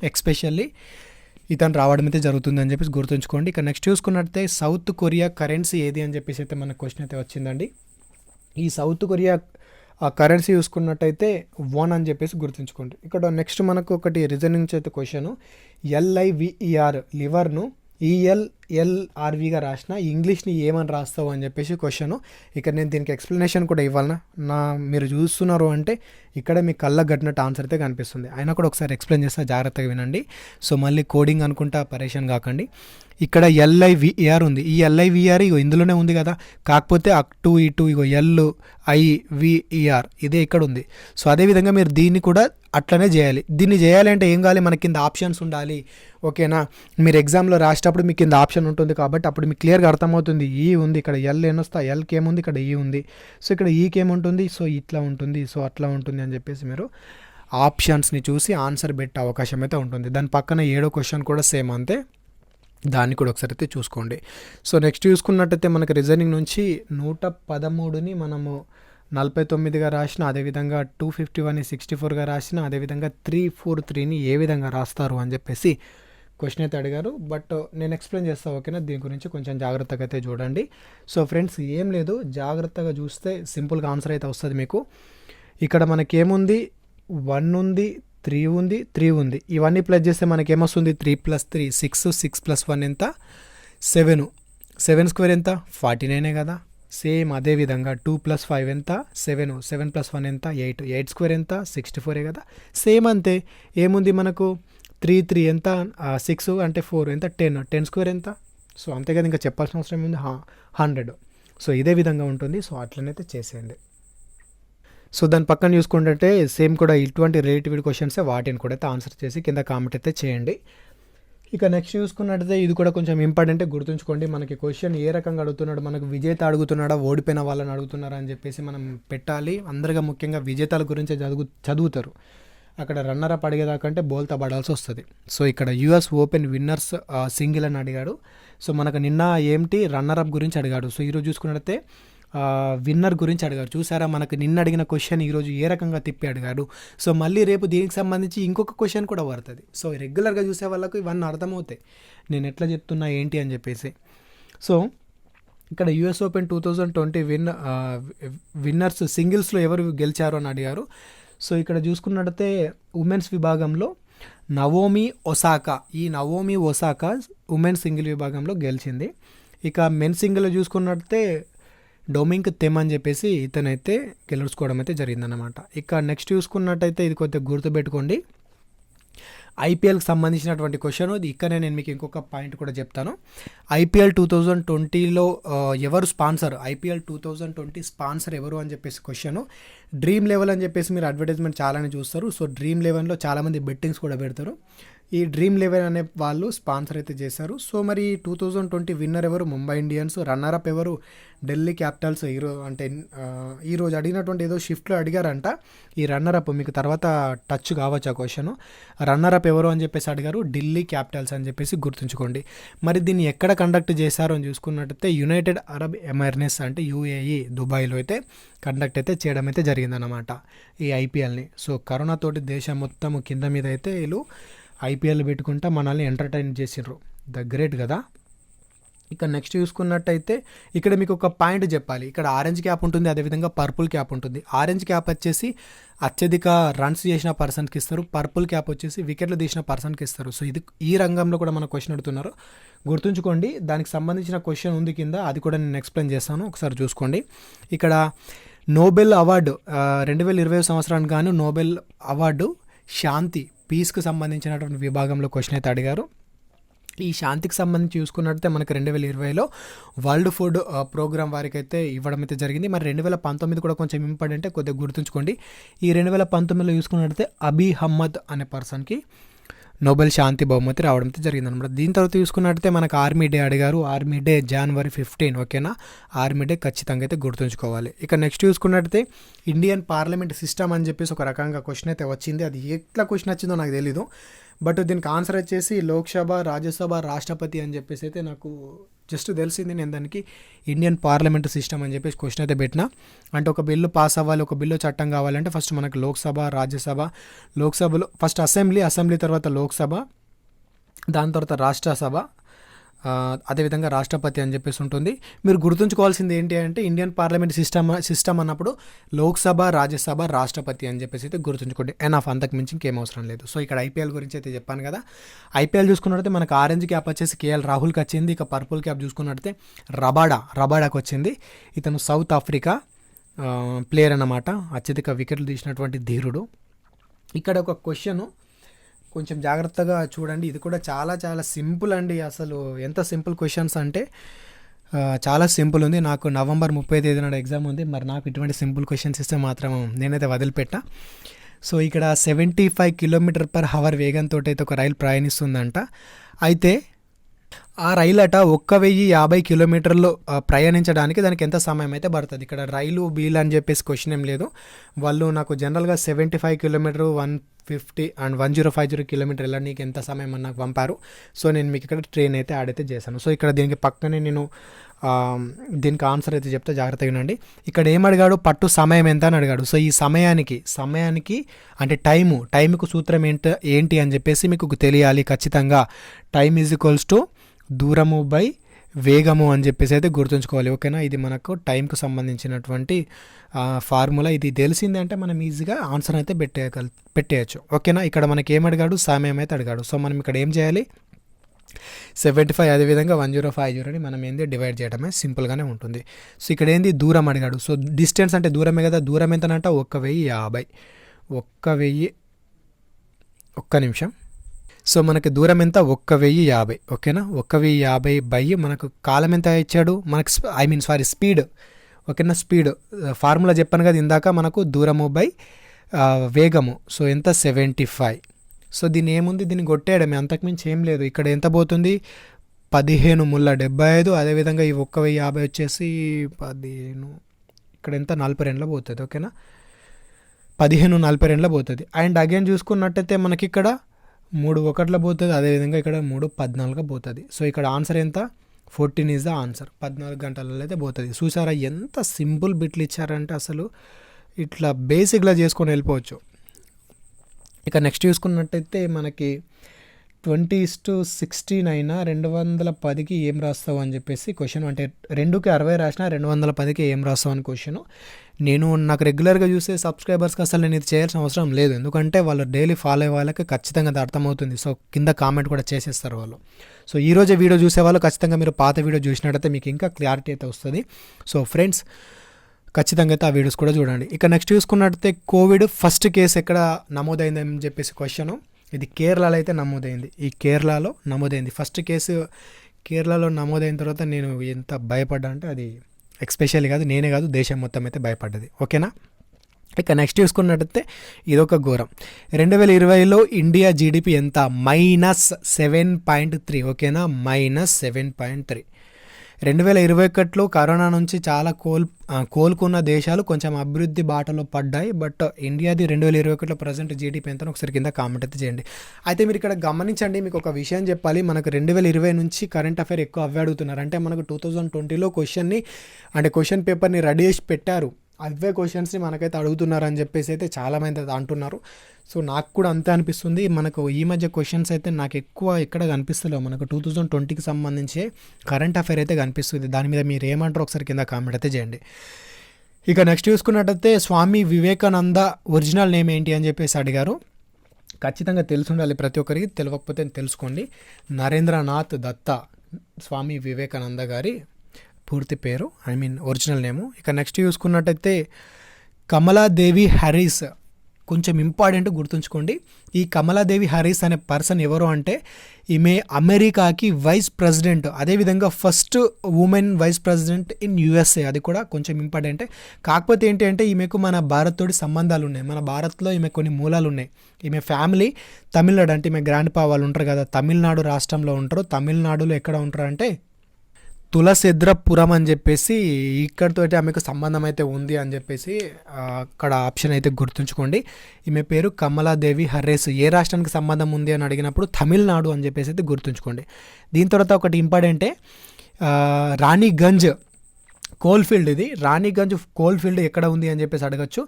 ఎక్స్పెషల్లీ ఇతను రావడం అయితే జరుగుతుంది అని చెప్పేసి గుర్తుంచుకోండి. ఇక నెక్స్ట్ చూసుకున్నట్లయితే సౌత్ కొరియా కరెన్సీ ఏది అని చెప్పేసి అయితే మన క్వశ్చన్ అయితే వచ్చిందండి. ఈ సౌత్ కొరియా కరెన్సీ చూసుకున్నట్టయితే వన్ అని చెప్పేసి గుర్తుంచుకోండి. ఇక్కడ నెక్స్ట్ మనకు ఒకటి రీజనింగ్ అయితే క్వశ్చన్, LIVER లివర్ను ELLRVగా రాసిన ఇంగ్లీష్ని ఏమని రాస్తావు అని చెప్పేసి క్వశ్చను. ఇక నేను దీనికి ఎక్స్ప్లెనేషన్ కూడా ఇవ్వాలన్నా, మీరు చూస్తున్నారు అంటే ఇక్కడ మీ కళ్ళకు కట్టినట్టు ఆన్సర్ అయితే కనిపిస్తుంది. అయినా కూడా ఒకసారి ఎక్స్ప్లెయిన్ చేస్తా, జాగ్రత్తగా వినండి. సో మళ్ళీ కోడింగ్ అనుకుంటా పరేషాన్ కాకండి. ఇక్కడ LIVER ఉంది. ఈ LIVER ఇందులోనే ఉంది కదా, కాకపోతే అటు ఇటు LIVER ఇదే ఇక్కడ ఉంది. సో అదేవిధంగా మీరు దీన్ని కూడా అట్లనే చేయాలి. దీన్ని చేయాలి అంటే ఏం కావాలి, మన కింద ఆప్షన్స్ ఉండాలి, ఓకేనా. మీరు ఎగ్జామ్లో రాసేటప్పుడు మీ కింద ఆప్షన్ ఉంటుంది కాబట్టి అప్పుడు మీకు క్లియర్గా అర్థమవుతుంది. ఈ ఉంది ఇక్కడ, L ఏమొస్తా, Lకి ఏముంది ఇక్కడ, ఈ ఉంది. సో ఇక్కడ ఈకి ఏముంటుంది, సో ఇట్లా ఉంటుంది, సో అట్లా ఉంటుంది అని చెప్పేసి మీరు ఆప్షన్స్ని చూసి ఆన్సర్ పెట్టే అవకాశం అయితే ఉంటుంది. దాని పక్కన 7వ క్వశ్చన్ కూడా సేమ్ అంతే, దాన్ని కూడా ఒకసారి అయితే చూసుకోండి. సో నెక్స్ట్ చూసుకున్నట్టయితే మనకి రీజనింగ్ నుంచి 113ని మనము 49గా రాసిన, అదేవిధంగా 251ని 64గా రాసిన, అదేవిధంగా 343ని ఏ విధంగా రాస్తారు అని చెప్పేసి క్వశ్చన్ అయితే అడిగారు. బట్ నేను ఎక్స్ప్లెయిన్ చేస్తాను, ఓకేనా. దీని గురించి కొంచెం జాగ్రత్తగా అయితే చూడండి. సో ఫ్రెండ్స్ ఏం లేదు, జాగ్రత్తగా చూస్తే సింపుల్గా ఆన్సర్ అయితే వస్తుంది మీకు. ఇక్కడ మనకేముంది, 1 ఉంది, 3 ఉంది, 3 ఉంది. ఇవన్నీ ప్లస్ చేస్తే మనకి ఏమొస్తుంది, 3 + 3 6, 6 + 1 ఎంత, 7, 7 స్క్వేర్ ఎంత, 49 కదా. సేమ్ అదేవిధంగా 2 + 5 ఎంత, 7, 7 + 1 ఎంత, 8, 8 స్క్వేర్ ఎంత, 64 కదా. సేమ్ అంతే, ఏముంది మనకు 3, 3 ఎంత, 6 అంటే 4 ఎంత, 10, 10 స్క్వేర్ ఎంత. సో అంతే కదా, ఇంకా చెప్పాల్సిన అవసరం ఉంది, 100. సో ఇదే విధంగా ఉంటుంది. సో అట్లనైతే చేసేయండి. సో దాని పక్కన చూసుకుంటే సేమ్ కూడా ఇటువంటి రిలేటివ్ క్వశ్చన్సే, వాటిని కూడా అయితే ఆన్సర్ చేసి కింద కామెంట్ అయితే చేయండి. ఇక నెక్స్ట్ చూసుకున్నట్టయితే ఇది కూడా కొంచెం ఇంపార్టెంటే, గుర్తుంచుకోండి. మనకి క్వశ్చన్ ఏ రకంగా అడుగుతున్నాడు, మనకు విజేత అడుగుతున్నాడా, ఓడిపోయిన వాళ్ళని అడుగుతున్నారా అని చెప్పేసి మనం పెట్టాలి. అందరిగా ముఖ్యంగా విజేతల గురించి చదువుతారు. అక్కడ రన్నర్ అప్ అడిగేదాకంటే బోల్తా పడాల్సి వస్తుంది. సో ఇక్కడ US ఓపెన్ విన్నర్స్ సింగిల్ అని అడిగాడు. సో మనకు నిన్న ఏంటి రన్నర్ అప్ గురించి అడిగాడు. సో ఈరోజు చూసుకున్నట్టయితే విన్నర్ గురించి అడిగారు. చూసారా, మనకు నిన్న అడిగిన క్వశ్చన్ ఈరోజు ఏ రకంగా తిప్పి అడిగాడు. సో మళ్ళీ రేపు దీనికి సంబంధించి ఇంకొక క్వశ్చన్ కూడా పడుతుంది. సో రెగ్యులర్గా చూసే వాళ్ళకు ఇవన్నీ అర్థమవుతాయి, నేను ఎట్లా చెప్తున్నా ఏంటి అని చెప్పేసి. సో ఇక్కడ US ఓపెన్ 2020 విన్నర్స్ సింగిల్స్లో ఎవరు గెలిచారు అని అడిగారు. సో ఇక్కడ చూసుకున్నట్టయితే ఉమెన్స్ విభాగంలో నవోమి ఒసాకా ఉమెన్స్ సింగిల్ విభాగంలో గెలిచింది. ఇక మెన్ సింగిల్లో చూసుకున్నట్టయితే డొమింగ్ తెమ్ అని చెప్పేసి ఇతనైతే గెలుచుకోవడం అయితే జరిగిందన్నమాట. ఇక నెక్స్ట్ చూసుకున్నట్టయితే ఇది కొద్దిగా గుర్తుపెట్టుకోండి, ఐపీఎల్కి సంబంధించినటువంటి క్వశ్చన్. ఇక్కడనే నేను మీకు ఇంకొక పాయింట్ కూడా చెప్తాను. ఐపీఎల్ 2020లో ఎవరు స్పాన్సర్, ఐపీఎల్ 2020 స్పాన్సర్ ఎవరు అని చెప్పేసి క్వశ్చన్. డ్రీమ్ లెవెల్ అని చెప్పేసి మీరు అడ్వర్టైజ్మెంట్ చాలానే చూస్తారు. సో డ్రీమ్ లెవెల్లో చాలామంది బెట్టింగ్స్ కూడా పెడతారు. ఈ డ్రీమ్ లెవెన్ అనే వాళ్ళు స్పాన్సర్ అయితే చేశారు. సో మరి 2020 విన్నర్ ఎవరు? ముంబై ఇండియన్స్. రన్నరప్ ఎవరు? ఢిల్లీ క్యాపిటల్స్. ఈరోజు అడిగినటువంటి ఏదో షిఫ్ట్లో అడిగారంట ఈ రన్నరప్. మీకు తర్వాత టచ్ కావచ్చు ఆ క్వశ్చన్. రన్నరప్ ఎవరు అని చెప్పేసి అడిగారు, ఢిల్లీ క్యాపిటల్స్ అని చెప్పేసి గుర్తుంచుకోండి. మరి దీన్ని ఎక్కడ కండక్ట్ చేశారు అని చూసుకున్నట్టయితే యునైటెడ్ అరబ్ ఎమిరేట్స్ అంటే యూఏఈ దుబాయ్లో అయితే కండక్ట్ అయితే చేయడం అయితే జరిగిందన్నమాట ఈ ఐపీఎల్ని. సో కరోనా తోటి దేశం మొత్తం కింద మీద అయితే వీళ్ళు ఐపీఎల్ పెట్టుకుంటా మనల్ని ఎంటర్టైన్ చేసిర్రు. ద గ్రేట్ కదా. ఇక నెక్స్ట్ చూసుకున్నట్టయితే ఇక్కడ మీకు ఒక పాయింట్ చెప్పాలి. ఇక్కడ ఆరెంజ్ క్యాప్ ఉంటుంది, అదేవిధంగా పర్పుల్ క్యాప్ ఉంటుంది. ఆరెంజ్ క్యాప్ వచ్చేసి అత్యధిక రన్స్ చేసిన పర్సన్కి ఇస్తారు, పర్పుల్ క్యాప్ వచ్చేసి వికెట్లు తీసిన పర్సన్కి ఇస్తారు. సో ఇది ఈ రంగంలో కూడా మన క్వశ్చన్ అడుగుతున్నారు, గుర్తుంచుకోండి. దానికి సంబంధించిన క్వశ్చన్ ఉంది కింద, అది కూడా నేను ఎక్స్ప్లెయిన్ చేస్తాను, ఒకసారి చూసుకోండి. ఇక్కడ నోబెల్ అవార్డు 2020 సంవత్సరానికి గాను నోబెల్ అవార్డు శాంతి పీస్కి సంబంధించినటువంటి విభాగంలో క్వశ్చన్ అయితే అడిగారు. ఈ శాంతికి సంబంధించి చూసుకున్నట్టయితే మనకి 2020లో వరల్డ్ ఫుడ్ ప్రోగ్రామ్ వారికి అయితే ఇవ్వడం అయితే జరిగింది. మరి 2019 కూడా కొంచెం ఇంపార్టెంట్, కొద్దిగా గుర్తుంచుకోండి. ఈ 2019లో చూసుకున్నట్టయితే అబీ అహ్మద్ అనే పర్సన్కి నోబెల్ శాంతి బహుమతి రావడం అయితే జరిగిందనమాట. దీని తర్వాత చూసుకున్నట్టయితే మనకు ఆర్మీ డే అడిగారు. ఆర్మీ డే January 15, ఓకేనా. ఆర్మీ డే ఖచ్చితంగా అయితే గుర్తుంచుకోవాలి. ఇక నెక్స్ట్ చూసుకున్నట్టయితే ఇండియన్ పార్లమెంట్ సిస్టమ్ అని చెప్పేసి ఒక రకంగా క్వశ్చన్ అయితే వచ్చింది. అది ఎట్లా క్వశ్చన్ వచ్చిందో నాకు తెలీదు, బట్ దీనికి ఆన్సర్ వచ్చేసి లోక్సభ, రాజ్యసభ, రాష్ట్రపతి అని చెప్పేసి అయితే నాకు జస్ట్ తెలిసింది. నేను దానికి ఇండియన్ పార్లమెంట్ సిస్టమ్ అని చెప్పేసి క్వశ్చన్ అయితే పెట్టినా. అంటే ఒక బిల్లు పాస్ అవ్వాలి, ఒక బిల్లు చట్టం కావాలంటే ఫస్ట్ మనకు లోక్సభ, రాజ్యసభ, లోక్సభలో ఫస్ట్ అసెంబ్లీ తర్వాత లోక్సభ, దాని తర్వాత రాష్ట్రసభ, అదేవిధంగా రాష్ట్రపతి అని చెప్పేసి ఉంటుంది. మీరు గుర్తుంచుకోవాల్సింది ఏంటి అంటే ఇండియన్ పార్లమెంట్ సిస్టమ్ అన్నప్పుడు లోక్సభ, రాజ్యసభ, రాష్ట్రపతి అని చెప్పేసి అయితే గుర్తుంచుకోండి. అంతకు మించి ఇంకేం అవసరం లేదు. సో ఇక్కడ ఐపీఎల్ గురించి అయితే చెప్పాను కదా. ఐపీఎల్ చూసుకున్నట్టయితే మనకు ఆరెంజ్ క్యాప్ వచ్చేసి కేఎల్ రాహుల్కి వచ్చింది. ఇక పర్పుల్ క్యాప్ చూసుకున్నట్టయితే రబాడాకి వచ్చింది. ఇతను సౌత్ ఆఫ్రికా ప్లేయర్ అన్నమాట, అత్యధిక వికెట్లు తీసినటువంటి ధీరుడు. ఇక్కడ ఒక క్వశ్చన్ కొంచెం జాగ్రత్తగా చూడండి. ఇది కూడా చాలా చాలా సింపుల్ అండి. అసలు ఎంత సింపుల్ క్వశ్చన్స్ అంటే చాలా సింపుల్ ఉంది. నాకు November 30 నాడు ఎగ్జామ్ ఉంది. మరి నాకు ఇటువంటి సింపుల్ క్వశ్చన్స్ ఇస్తే మాత్రం నేనైతే వదిలిపెట్టా. సో ఇక్కడ 75 km/h వేగంతో అయితే ఒక రైలు ప్రయాణిస్తుందంట. అయితే ఆ రైలు అట 1050 కిలోమీటర్లు ప్రయాణించడానికి దానికి ఎంత సమయం అయితే పడుతుంది. ఇక్కడ రైలు వీల్ అని చెప్పేసి క్వశ్చన్ ఏం లేదు. వాళ్ళు నాకు జనరల్గా 75 కిలోమీటర్, 150 అండ్ 1050 కిలోమీటర్ వెళ్ళడానికి ఎంత సమయం అని నాకు పంపారు. సో నేను మీకు ఇక్కడ ట్రైన్ అయితే యాడ్ అయితే చేశాను. సో ఇక్కడ దీనికి పక్కనే నేను దీనికి ఆన్సర్ అయితే చెప్తే జాగ్రత్తగా వినండి. ఇక్కడ ఏమడిగాడు, పట్టు సమయం ఎంత అని అడిగాడు. సో ఈ సమయానికి అంటే టైంకు సూత్రం ఏంటి అని చెప్పేసి మీకు తెలియాలి ఖచ్చితంగా. టైమ్ ఈజ్ ఈక్వల్స్ టు దూరము బై వేగము అని చెప్పేసి అయితే గుర్తుంచుకోవాలి, ఓకేనా. ఇది మనకు టైంకు సంబంధించినటువంటి ఫార్ములా. ఇది తెలిసింది అంటే మనం ఈజీగా ఆన్సర్ అయితే పెట్టేయచ్చు, ఓకేనా. ఇక్కడ మనకి ఏమడిగాడు, సమయం అయితే అడిగాడు. సో మనం ఇక్కడ ఏం చేయాలి, 75 అదేవిధంగా 1050 మనం ఏంది డివైడ్ చేయడమే, సింపుల్గానే ఉంటుంది. సో ఇక్కడ ఏంది, దూరం అడిగాడు. సో డిస్టెన్స్ అంటే దూరమే కదా. దూరం ఎంతనంట 1050. 1000 ఒక్క నిమిషం. సో మనకి దూరం ఎంత, 1050, ఓకేనా. 1050 బై మనకు కాలం ఎంత ఇచ్చాడు మనకు, స్పీడ్, ఓకేనా. స్పీడ్ ఫార్ములా చెప్పాను కదా ఇందాక, మనకు దూరము బై వేగము. సో ఎంత, 75. సో దీన్ని ఏముంది, దీన్ని కొట్టేయడమే, అంతకుమించి ఏం లేదు. ఇక్కడ ఎంత పోతుంది, 15×75. అదేవిధంగా ఈ 1050 వచ్చేసి 15, ఇక్కడ ఎంత 42 పోతుంది, ఓకేనా. 1542 పోతుంది. అండ్ అగైన్ చూసుకున్నట్టయితే మనకి ఇక్కడ 3 1 పోతుంది. అదేవిధంగా ఇక్కడ 3 14 పోతుంది. సో ఇక్కడ ఆన్సర్ ఎంత, 14 ఈజ్ ద ఆన్సర్. 14 గంటలలో అయితే పోతుంది. చూసారా ఎంత సింపుల్ బిట్లు ఇచ్చారంటే, అసలు ఇట్లా బేసిక్గా చేసుకొని వెళ్ళిపోవచ్చు. ఇక నెక్స్ట్ చూసుకున్నట్టయితే మనకి 20:16 అయినా 210కి ఏం రాస్తావు అని చెప్పేసి క్వశ్చన్. అంటే 2కి 60 రాసినా 210కి ఏం రాస్తావు అని క్వశ్చన్. నాకు రెగ్యులర్గా చూసే సబ్స్క్రైబర్స్కి అసలు నేను ఇది చేయాల్సిన అవసరం లేదు, ఎందుకంటే వాళ్ళు డైలీ ఫాలో అయ్యే వాళ్ళకి ఖచ్చితంగా అది అర్థమవుతుంది. సో కింద కామెంట్ కూడా చేసేస్తారు వాళ్ళు. సో ఈరోజే వీడియో చూసే వాళ్ళు ఖచ్చితంగా మీరు పాత వీడియో చూసినట్టయితే మీకు ఇంకా క్లారిటీ అయితే వస్తుంది. సో ఫ్రెండ్స్ ఖచ్చితంగా అయితే ఆ వీడియోస్ కూడా చూడండి. ఇక నెక్స్ట్ చూసుకున్నట్టయితే కోవిడ్ ఫస్ట్ కేసు ఎక్కడ నమోదైందని చెప్పేసి క్వశ్చన్. ఇది కేరళలో అయితే నమోదైంది. ఈ కేరళలో నమోదైంది. ఫస్ట్ కేసు కేరళలో నమోదైన తర్వాత నేను ఎంత భయపడ్డా అంటే అది ఎక్స్పెషల్లీ కాదు, నేనే కాదు, దేశం మొత్తం అయితే భయపడ్డది. ఓకేనా. ఇక నెక్స్ట్ చూసుకున్నట్టయితే ఇదొక ఘోరం. 2020లో ఇండియా జీడిపి ఎంత? -7.3. ఓకేనా, -7.3. 2021లో కరోనా నుంచి చాలా కోలుకున్న దేశాలు కొంచెం అభివృద్ధి బాటలో పడ్డాయి. బట్ ఇండియాది 2021లో ప్రజెంట్ జీడిపి ఎంత ఒకసారి కింద కామెంట్ అయితే చేయండి. అయితే మీరు ఇక్కడ గమనించండి, మీకు ఒక విషయం చెప్పాలి. మనకు 2020 నుంచి కరెంట్ అఫైర్ ఎక్కువ అవే అడుగుతున్నారు. అంటే మనకు 2020లో క్వశ్చన్ పేపర్ని రెడీ చేసి పెట్టారు, అవే క్వశ్చన్స్ని మనకైతే అడుగుతున్నారు అని చెప్పేసి అయితే చాలామంది అంటున్నారు. సో నాకు కూడా అంతే అనిపిస్తుంది. మనకు ఈ మధ్య క్వశ్చన్స్ అయితే నాకు ఎక్కువ ఎక్కడ కనిపిస్తలేవు. మనకు 2020కి సంబంధించి కరెంట్ అఫైర్ అయితే కనిపిస్తుంది. దాని మీద మీరు ఏమంటారు ఒకసారి కింద కామెంట్ అయితే చేయండి. ఇక నెక్స్ట్ చూసుకున్నట్టయితే స్వామి వివేకానంద ఒరిజినల్ నేమ్ ఏంటి అని చెప్పేసి అడిగారు. ఖచ్చితంగా తెలిసి ఉండాలి ప్రతి ఒక్కరికి, తెలియకపోతే తెలుసుకోండి. నరేంద్రనాథ్ దత్త స్వామి వివేకానంద గారి పూర్తి పేరు, ఒరిజినల్ నేము. ఇక నెక్స్ట్ చూసుకున్నట్టయితే కమలాదేవి హ్యారిస్. కొంచెం ఇంపార్టెంట్ గుర్తుంచుకోండి. ఈ కమలాదేవి హ్యారిస్ అనే పర్సన్ ఎవరు అంటే ఈమె అమెరికాకి వైస్ ప్రెసిడెంట్, అదేవిధంగా first women vice president in USA. అది కూడా కొంచెం ఇంపార్టెంటే. కాకపోతే ఏంటి అంటే ఈమెకు మన భారత్ తోటి సంబంధాలు ఉన్నాయి. మన భారత్లో ఈమె కొన్ని మూలాలు ఉన్నాయి. ఈమె ఫ్యామిలీ తమిళనాడు, అంటే ఈమె గ్రాండ్ పా వాళ్ళు ఉంటారు కదా, తమిళనాడు రాష్ట్రంలో ఉంటారు. తమిళనాడులో ఎక్కడ ఉంటారు అంటే తులసిద్రపురం అని చెప్పేసి, ఇక్కడితో ఆమెకు సంబంధం అయితే ఉంది అని చెప్పేసి అక్కడ ఆప్షన్ అయితే గుర్తుంచుకోండి. ఈమె పేరు కమలాదేవి హ్యారిస్. ఏ రాష్ట్రానికి సంబంధం ఉంది అని అడిగినప్పుడు తమిళనాడు అని చెప్పేసి అయితే గుర్తుంచుకోండి. దీని తర్వాత ఒకటి ఇంపార్టెంటే, రాణిగంజ్ కోల్ఫీల్డ్. ఇది రాణిగంజ్ కోల్ఫీల్డ్ ఎక్కడ ఉంది అని చెప్పేసి అడగచ్చు.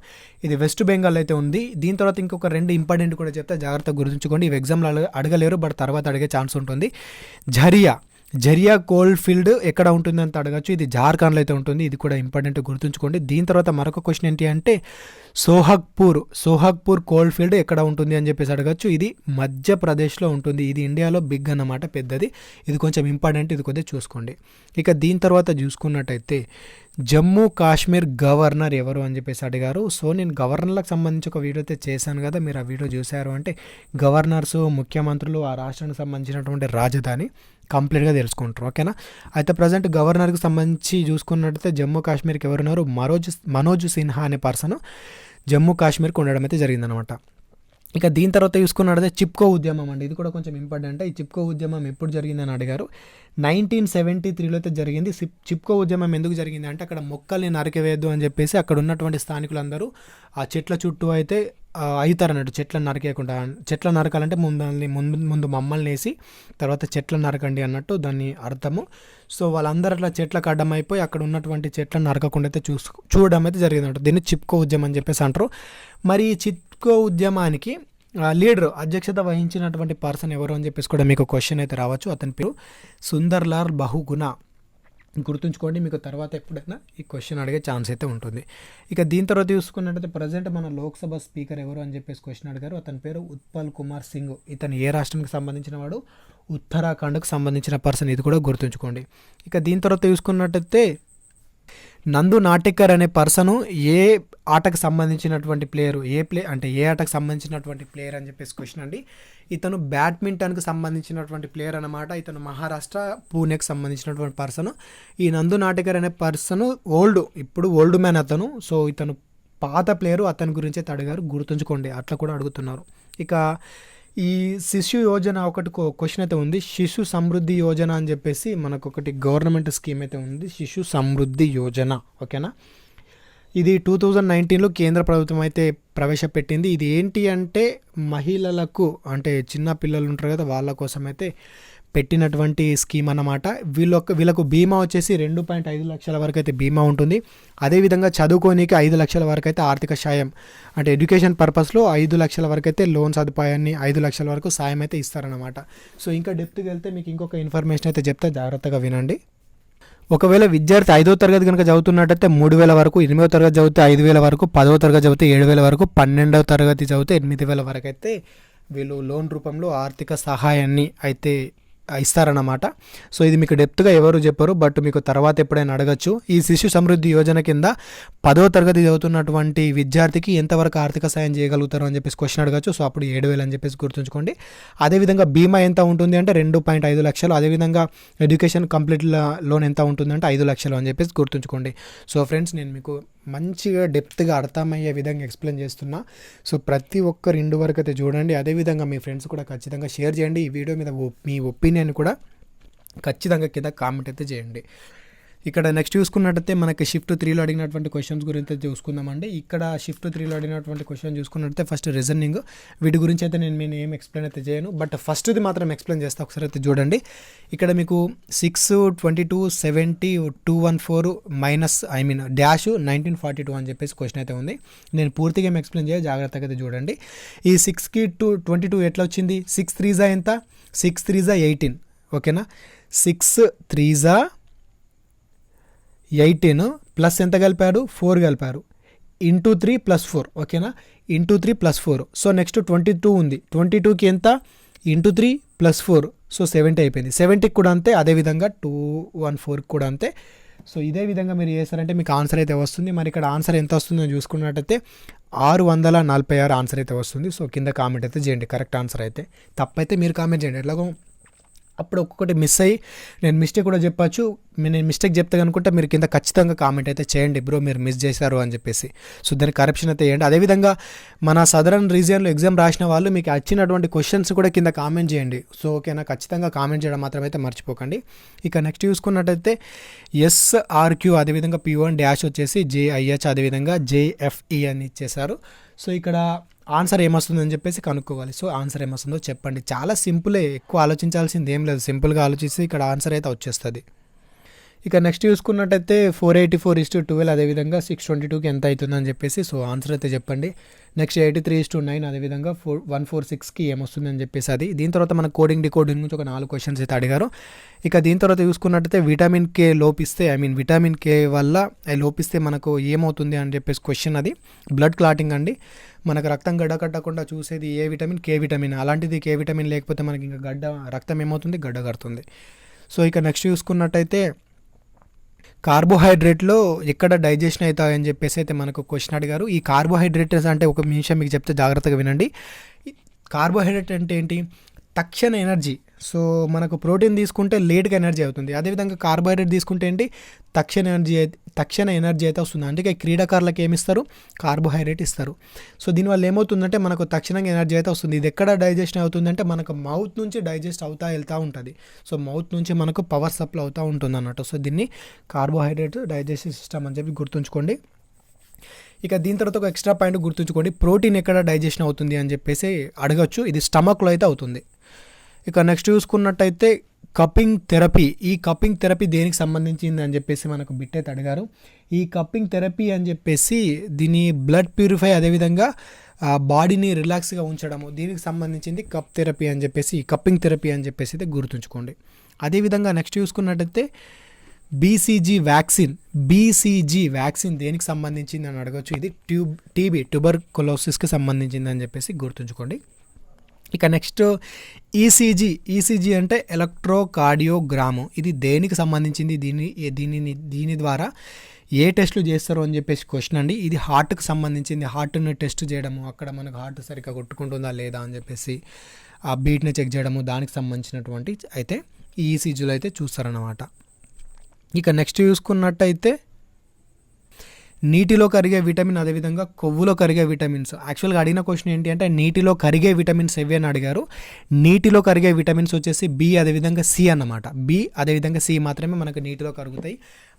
ఇది వెస్ట్ బెంగాల్ అయితే ఉంది. దీని తర్వాత ఇంకొక 2 ఇంపార్టెంట్ కూడా చెప్తే జాగ్రత్తగా గుర్తుంచుకోండి. ఇవి ఎగ్జామ్లో అడగలేరు, బట్ తర్వాత అడిగే ఛాన్స్ ఉంటుంది. జరియా కోల్ఫీల్డ్ ఎక్కడ ఉంటుంది ಅಂತ అడగచ్చు. ఇది జార్ఖండ్లో అయితే ఉంటుంది. ఇది కూడా ఇంపార్టెంట్ గుర్తుంచుకోండి. దీని తర్వాత మరొక క్వశ్చన్ ఏంటి అంటే సోహాగ్పూర్ కోల్ఫీల్డ్ ఎక్కడ ఉంటుంది అని చెప్పేసి అడగచ్చు. ఇది మధ్యప్రదేశ్లో ఉంటుంది. ఇది ఇండియాలో బిగ్ అన్నమాట, పెద్దది. ఇది కొంచెం ఇంపార్టెంట్, ఇది కొద్దిగా చూసుకోండి. ఇక దీని తర్వాత చూసుకున్నట్టయితే జమ్మూ కాశ్మీర్ గవర్నర్ ఎవరు అని చెప్పేసి అడిగారు. సో నేను గవర్నర్లకు సంబంధించి ఒక వీడియో అయితే చేశాను కదా, మీరు ఆ వీడియో చూశారు అంటే గవర్నర్స్, ముఖ్యమంత్రులు, ఆ రాష్ట్రానికి సంబంధించినటువంటి రాజధాని కంప్లీట్గా తెలుసుకుంటారు. ఓకేనా. అయితే ప్రజెంట్ గవర్నర్కి సంబంధించి చూసుకున్నట్టయితే జమ్మూ కాశ్మీర్కి ఎవరున్నారు? మనోజ్ సిన్హా అనే పర్సన్ జమ్మూ కాశ్మీర్కి ఉండడం అయితే జరిగిందనమాట. ఇక దీని తర్వాత చూసుకున్నట్టయితే చిప్కో ఉద్యమం అండి. ఇది కూడా కొంచెం ఇంపార్టెంట్. ఈ చిప్కో ఉద్యమం ఎప్పుడు జరిగిందని అడిగారు. 1973లో అయితే జరిగింది. చిప్కో ఉద్యమం ఎందుకు జరిగింది అంటే అక్కడ మొక్కల్ని నరికివేయద్దు అని చెప్పేసి అక్కడ ఉన్నటువంటి స్థానికులందరూ ఆ చెట్ల చుట్టూ అయితే అవుతారు అన్నట్టు. చెట్లను నరికేయకుండా, చెట్లను నరకాలంటే ముందు మమ్మల్ని వేసి తర్వాత చెట్లను నరకండి అన్నట్టు దాన్ని అర్థము. సో వాళ్ళందరూ అట్లా చెట్లకు అడ్డం అయిపోయి అక్కడ ఉన్నటువంటి చెట్లను నరకకుండా అయితే చూడడం అయితే జరిగిందంట. దీన్ని చిప్కో ఉద్యమం అని చెప్పేసి అంటారు. మరి ఈ చిప్కో ఉద్యమానికి లీడర్, అధ్యక్షత వహించినటువంటి పర్సన్ ఎవరు అని చెప్పేసి కూడా మీకు క్వశ్చన్ అయితే రావచ్చు. అతని పేరు సుందర్లాల్ బహుగుణ. గుర్తుంచుకోండి, మీకు తర్వాత ఎప్పుడైనా ఈ క్వశ్చన్ అడిగే ఛాన్స్ అయితే ఉంటుంది. ఇక దీని తర్వాత చూసుకున్నట్టయితే ప్రజెంట్ మన లోక్సభ స్పీకర్ ఎవరు అని చెప్పేసి క్వశ్చన్ అడిగారు. అతని పేరు ఉత్పల్ కుమార్ సింగ్. ఇతను ఏ రాష్ట్రానికి సంబంధించిన వాడు? ఉత్తరాఖండ్కు సంబంధించిన పర్సన్. ఇది కూడా గుర్తుంచుకోండి. ఇక దీని తర్వాత చూసుకున్నట్టయితే నందు నాటేకర్ అనే పర్సను ఏ ఆటకు సంబంధించినటువంటి ప్లేయరు? ఏ ఆటకు సంబంధించినటువంటి ప్లేయర్ అని చెప్పేసి క్వశ్చన్ అండి. ఇతను బ్యాడ్మింటన్కి సంబంధించినటువంటి ప్లేయర్ అనమాట. ఇతను మహారాష్ట్ర పూణేకి సంబంధించినటువంటి పర్సన్. ఈ నందు నాటేకర్ అనే పర్సన్ ఇప్పుడు ఓల్డ్ మ్యాన్ అతను. సో ఇతను పాత ప్లేయరు, అతని గురించి అయితే అడిగారు. గుర్తుంచుకోండి, అట్లా కూడా అడుగుతున్నారు. ఇక ఈ శిశు యోజన ఒకటి క్వశ్చన్ అయితే ఉంది. శిశు సమృద్ధి యోజన అని చెప్పేసి మనకు ఒకటి గవర్నమెంట్ స్కీమ్ అయితే ఉంది, శిశు సమృద్ధి యోజన. ఓకేనా. ఇది 2019లో కేంద్ర ప్రభుత్వం అయితే ప్రవేశపెట్టింది. ఇది ఏంటి అంటే మహిళలకు, అంటే చిన్న పిల్లలు ఉంటారు కదా, వాళ్ళ కోసం అయితే పెట్టినటువంటి స్కీమ్ అన్నమాట. వీళ్ళకు బీమా వచ్చేసి 2.5 లక్షల వరకు అయితే బీమా ఉంటుంది. అదేవిధంగా చదువుకోనికి 5 లక్షల వరకు అయితే ఆర్థిక సాయం, అంటే ఎడ్యుకేషన్ పర్పస్లో 5 లక్షల వరకు అయితే లోన్ సదుపాయాన్ని 5 లక్షల వరకు సాయం అయితే ఇస్తారనమాట. సో ఇంకా డెప్త్కి వెళ్తే మీకు ఇంకొక ఇన్ఫర్మేషన్ అయితే చెప్తే జాగ్రత్తగా వినండి. ఒకవేళ విద్యార్థి 5వ తరగతి కనుక చదువుతున్నట్టయితే 3,000 వరకు, 8వ తరగతి చదివితే 5,000 వరకు, 10వ తరగతి చదివితే 7,000 వరకు, 12వ తరగతి చదివితే 8,000 వరకు అయితే వీళ్ళు లోన్ రూపంలో ఆర్థిక సహాయాన్ని అయితే ఇస్తారన్నమాట. సో ఇది మీకు డెప్త్గా ఎవరు చెప్పరు, బట్ మీకు తర్వాత ఎప్పుడైనా అడగచ్చు. ఈ శిశు సమృద్ధి యోజన కింద 10వ తరగతి చదువుతున్నటువంటి విద్యార్థికి ఎంతవరకు ఆర్థిక సాయం చేయగలుగుతారు అని చెప్పేసి క్వశ్చన్ అడగచ్చు. సో అప్పుడు 7,000 అని చెప్పేసి గుర్తుంచుకోండి. అదేవిధంగా బీమా ఎంత ఉంటుంది అంటే 2.5 లక్షలు. అదేవిధంగా ఎడ్యుకేషన్ కంప్లీట్ లోన్ ఎంత ఉంటుంది అంటే 5 లక్షలు అని చెప్పేసి గుర్తుంచుకోండి. సో ఫ్రెండ్స్, నేను మీకు మంచిగా డెప్త్గా అర్థమయ్యే విధంగా ఎక్స్ప్లెయిన్ చేస్తున్నా. సో ప్రతి ఒక్కరు ఇండు వరకు అయితే చూడండి. అదేవిధంగా మీ ఫ్రెండ్స్ కూడా ఖచ్చితంగా షేర్ చేయండి. ఈ వీడియో మీద మీ ఒపీనియన్ కూడా ఖచ్చితంగా కింద కామెంట్ అయితే చేయండి. ఇక్కడ నెక్స్ట్ చూసుకున్నట్టయితే మనకి షిఫ్ట్ 3లో అడిగినటువంటి క్వశ్చన్స్ గురించి అయితే చూసుకుందామండి. ఇక్కడ షిఫ్ట్ 3లో అడిగినటువంటి క్వశ్చన్ చూసుకున్నట్టయితే ఫస్ట్ రీజనింగ్. వీటి గురించి అయితే నేను ఏం ఎక్స్ప్లెయిన్ అయితే చేయను, బట్ ఫస్ట్ది మాత్రం ఎక్స్ప్లెయిన్ చేస్తాను. ఒకసారి అయితే చూడండి. ఇక్కడ మీకు 6, 22, 70, 214 మైనస్ డాష్ 1942 అని చెప్పేసి క్వశ్చన్ అయితే ఉంది. నేను పూర్తిగా ఏం ఎక్స్ప్లెయిన్ చేయాలి, జాగ్రత్తగా అయితే చూడండి. ఈ 6కి 22 ఎట్లా వచ్చింది? 6 3 ఎంత? 6 3 18, ఓకేనా. 6 3 18 ప్లస్ ఎంత కలిపారు? 4 కలిపారు. ఇంటూ 3 + 4, ఓకేనా. ఇంటూ 3 + 4. సో నెక్స్ట్ 22 ఉంది. 22కి ఎంత? ఇంటూ 3 + 4. సో 70 అయిపోయింది. 70కి కూడా అంతే. అదేవిధంగా 214కి కూడా అంతే. సో ఇదే విధంగా మీరు చేస్తారంటే మీకు ఆన్సర్ అయితే వస్తుంది. మరి ఇక్కడ ఆన్సర్ ఎంత వస్తుందో చూసుకున్నట్టయితే 646 ఆన్సర్ అయితే వస్తుంది. సో కింద కామెంట్ అయితే చేయండి కరెక్ట్ ఆన్సర్ అయితే. తప్పైతే మీరు కామెంట్ చేయండి. ఎట్లాగో అప్పుడు ఒక్కొక్కటి మిస్ అయ్యి నేను మిస్టేక్ కూడా చెప్పచ్చు. నేను మిస్టేక్ చెప్తే అనుకుంటే మీరు కింద ఖచ్చితంగా కామెంట్ అయితే చేయండి, బ్రో మీరు మిస్ చేశారు అని చెప్పేసి. సో దాన్ని కరెక్షన్ అయితే చేయండి. అదేవిధంగా మన సదరన్ రీజియన్లో ఎగ్జామ్ రాసిన వాళ్ళు మీకు వచ్చినటువంటి క్వశ్చన్స్ కూడా కింద కామెంట్ చేయండి. సో ఓకేనా, ఖచ్చితంగా కామెంట్ చేయడం మాత్రం అయితే మర్చిపోకండి. ఇక నెక్స్ట్ చూసుకున్నట్టయితే SRQ, అదేవిధంగా P1 డాష్ వచ్చేసి JIH, అదేవిధంగా JFE అని ఇచ్చేశారు. సో ఇక్కడ ఆన్సర్ ఏమొస్తుందని చెప్పేసి కనుక్కోవాలి. సో ఆన్సర్ ఏమొస్తుందో చెప్పండి. చాలా సింపులే, ఎక్కువ ఆలోచించాల్సింది ఏం లేదు. సింపుల్గా ఆలోచిస్తే ఇక్కడ ఆన్సర్ అయితే వచ్చేస్తుంది. ఇక నెక్స్ట్ చూసుకున్నట్టయితే 484:12, అదేవిధంగా 622కి ఎంత అవుతుందని చెప్పేసి. సో ఆన్సర్ అయితే చెప్పండి. నెక్స్ట్ 83:9, అదేవిధంగా 146కి ఏమొస్తుందని చెప్పేసి అది. దీని తర్వాత మన కోడింగ్ డికోడింగ్ నుంచి ఒక 4 క్వశ్చన్స్ అయితే అడిగారు. ఇక దీని తర్వాత చూసుకున్నట్టయితే విటమిన్ K లోపిస్తే విటమిన్ K వల్ల లోపిస్తే మనకు ఏమవుతుంది అని చెప్పేసి క్వశ్చన్. అది బ్లడ్ క్లాటింగ్ అండి. మనకు రక్తం గడ్డ కట్టకుండా చూసేది ఏ విటమిన్? K vitamin. అలాంటిది K విటమిన్ లేకపోతే మనకి ఇంకా రక్తం ఏమవుతుంది? గడ్డ కడుతుంది. సో ఇక నెక్స్ట్ చూసుకున్నట్టయితే కార్బోహైడ్రేట్లో ఎక్కడ డైజెషన్ అవుతాయని చెప్పేసి అయితే మనకు క్వశ్చన్ అడిగారు. ఈ కార్బోహైడ్రేట్స్ అంటే ఒక నిమిషం మీకు చెప్తే జాగ్రత్తగా వినండి. కార్బోహైడ్రేట్ అంటే ఏంటి? తక్షణ ఎనర్జీ. సో మనకు ప్రోటీన్ తీసుకుంటే లేట్గా ఎనర్జీ అవుతుంది. అదేవిధంగా కార్బోహైడ్రేట్ తీసుకుంటే ఏంటి? తక్షణ ఎనర్జీ అయితే వస్తుంది. అందుకే క్రీడాకారులకు ఏమి ఇస్తారు? కార్బోహైడ్రేట్ ఇస్తారు. సో దీనివల్ల ఏమవుతుందంటే మనకు తక్షణంగా ఎనర్జీ అయితే వస్తుంది. ఇది ఎక్కడ డైజెషన్ అవుతుందంటే మనకు మౌత్ నుంచి డైజెస్ట్ వెళ్తూ ఉంటుంది. సో మౌత్ నుంచి మనకు పవర్ సప్లై అవుతూ ఉంటుంది అన్నట్టు. సో దీన్ని కార్బోహైడ్రేట్ డైజెస్టివ్ సిస్టమ్ అని చెప్పి గుర్తుంచుకోండి. ఇక దీని తర్వాత ఒక ఎక్స్ట్రా పాయింట్ గుర్తుంచుకోండి. ప్రోటీన్ ఎక్కడ డైజెషన్ అవుతుంది అని చెప్పేసి అడగచ్చు. ఇది స్టమక్లో అయితే అవుతుంది. ఇక నెక్స్ట్ చూసుకున్నట్టయితే కప్పింగ్ థెరపీ. ఈ కప్పింగ్ థెరపీ దేనికి సంబంధించింది అని చెప్పేసి మనకు బిట్ అయితే అడిగారు. ఈ కప్పింగ్ థెరపీ అని చెప్పేసి దీని బ్లడ్ ప్యూరిఫై, అదేవిధంగా బాడీని రిలాక్స్గా ఉంచడము, దీనికి సంబంధించింది కప్పింగ్ థెరపీ అని చెప్పేసి అయితే గుర్తుంచుకోండి. అదేవిధంగా నెక్స్ట్ చూసుకున్నట్టయితే BCG వ్యాక్సిన్ దేనికి సంబంధించింది అని అడగచ్చు. ఇది ట్యూబర్కులోసిస్కి సంబంధించింది అని చెప్పేసి గుర్తుంచుకోండి. ఇక నెక్స్ట్ ఈసీజీ అంటే ఎలక్ట్రోకార్డియోగ్రాము. ఇది దేనికి సంబంధించింది? దీని ద్వారా ఏ టెస్టులు చేస్తారు అని చెప్పేసి క్వశ్చన్ అండి. ఇది హార్ట్కి సంబంధించింది. హార్ట్ని టెస్ట్ చేయడము, అక్కడ మనకు హార్ట్ సరిగ్గా కొట్టుకుంటుందా లేదా అని చెప్పేసి ఆ బీట్ని చెక్ చేయడము, దానికి సంబంధించినటువంటి అయితే ఈ ఈసీజీలో అయితే చూస్తారన్నమాట. ఇక నెక్స్ట్ చూసుకున్నట్టయితే నీటిలో కరిగే విటమిన్, అదేవిధంగా కొవ్వులో కరిగే విటమిన్స్. యాక్చువల్గా అడిగిన క్వశ్చన్ ఏంటి అంటే నీటిలో కరిగే విటమిన్స్ ఏవి అని అడిగారు. నీటిలో కరిగే విటమిన్స్ వచ్చేసి B, అదేవిధంగా C అన్నమాట. B, అదేవిధంగా C మాత్రమే మనకు నీటిలో కరుగుతాయి.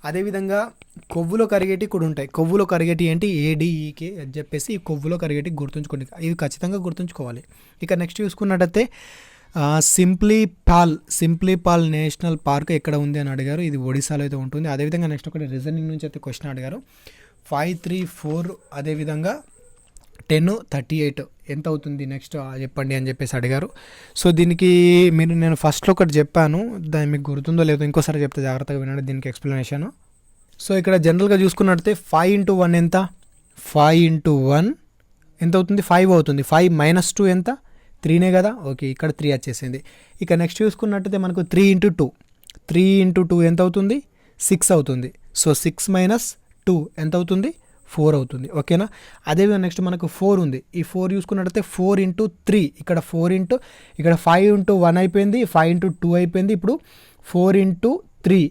అదేవిధంగా కొవ్వులో కరిగేటి కూడా ఉంటాయి. కొవ్వులో కరిగేటి ఏంటి? ADEK అని చెప్పేసి కొవ్వులో కరిగేటి గుర్తుంచుకోండి. ఇవి ఖచ్చితంగా గుర్తుంచుకోవాలి. ఇక నెక్స్ట్ చూసుకున్నట్టయితే సింప్లీపాల్ నేషనల్ పార్క్ ఎక్కడ ఉంది అని అడిగారు. ఇది ఒడిశాలో అయితే ఉంటుంది. అదేవిధంగా నెక్స్ట్ ఒకటి రీజనింగ్ నుంచి అయితే క్వశ్చన్ అడిగారు. 5 3 4, అదేవిధంగా 10 38 ఎంత అవుతుంది నెక్స్ట్ చెప్పండి అని చెప్పేసి అడిగారు. సో దీనికి నేను ఫస్ట్లో ఒకటి చెప్పాను, దాన్ని మీకు గుర్తుందో లేదో ఇంకోసారి చెప్తే జాగ్రత్తగా వినండి దీనికి ఎక్స్ప్లెనేషన్. సో ఇక్కడ జనరల్గా చూసుకున్నట్టయితే 5 × 1 ఎంత? 5 × 1 ఎంత అవుతుంది? 5 అవుతుంది. 5 - 2 ఎంత? 3నే కదా, ఓకే ఇక్కడ 3 వచ్చేసింది. ఇక నెక్స్ట్ చూసుకున్నట్టయితే మనకు 3 ఇంటూ 2, 3 ఇంటూ 2 ఎంత అవుతుంది, 6 అవుతుంది. సో 6 మైనస్ 2 ఎంత అవుతుంది, 4 అవుతుంది. ఓకేనా. అదేవిధంగా నెక్స్ట్ మనకు 4 ఉంది. ఈ 4 చూసుకున్నట్టయితే 4 ఇంటూ 3, ఇక్కడ 4 ఇంటూ ఇక్కడ 5 ఇంటూ 1 అయిపోయింది, 5 ఇంటూ 2 అయిపోయింది. ఇప్పుడు 4 ఇంటూ 3,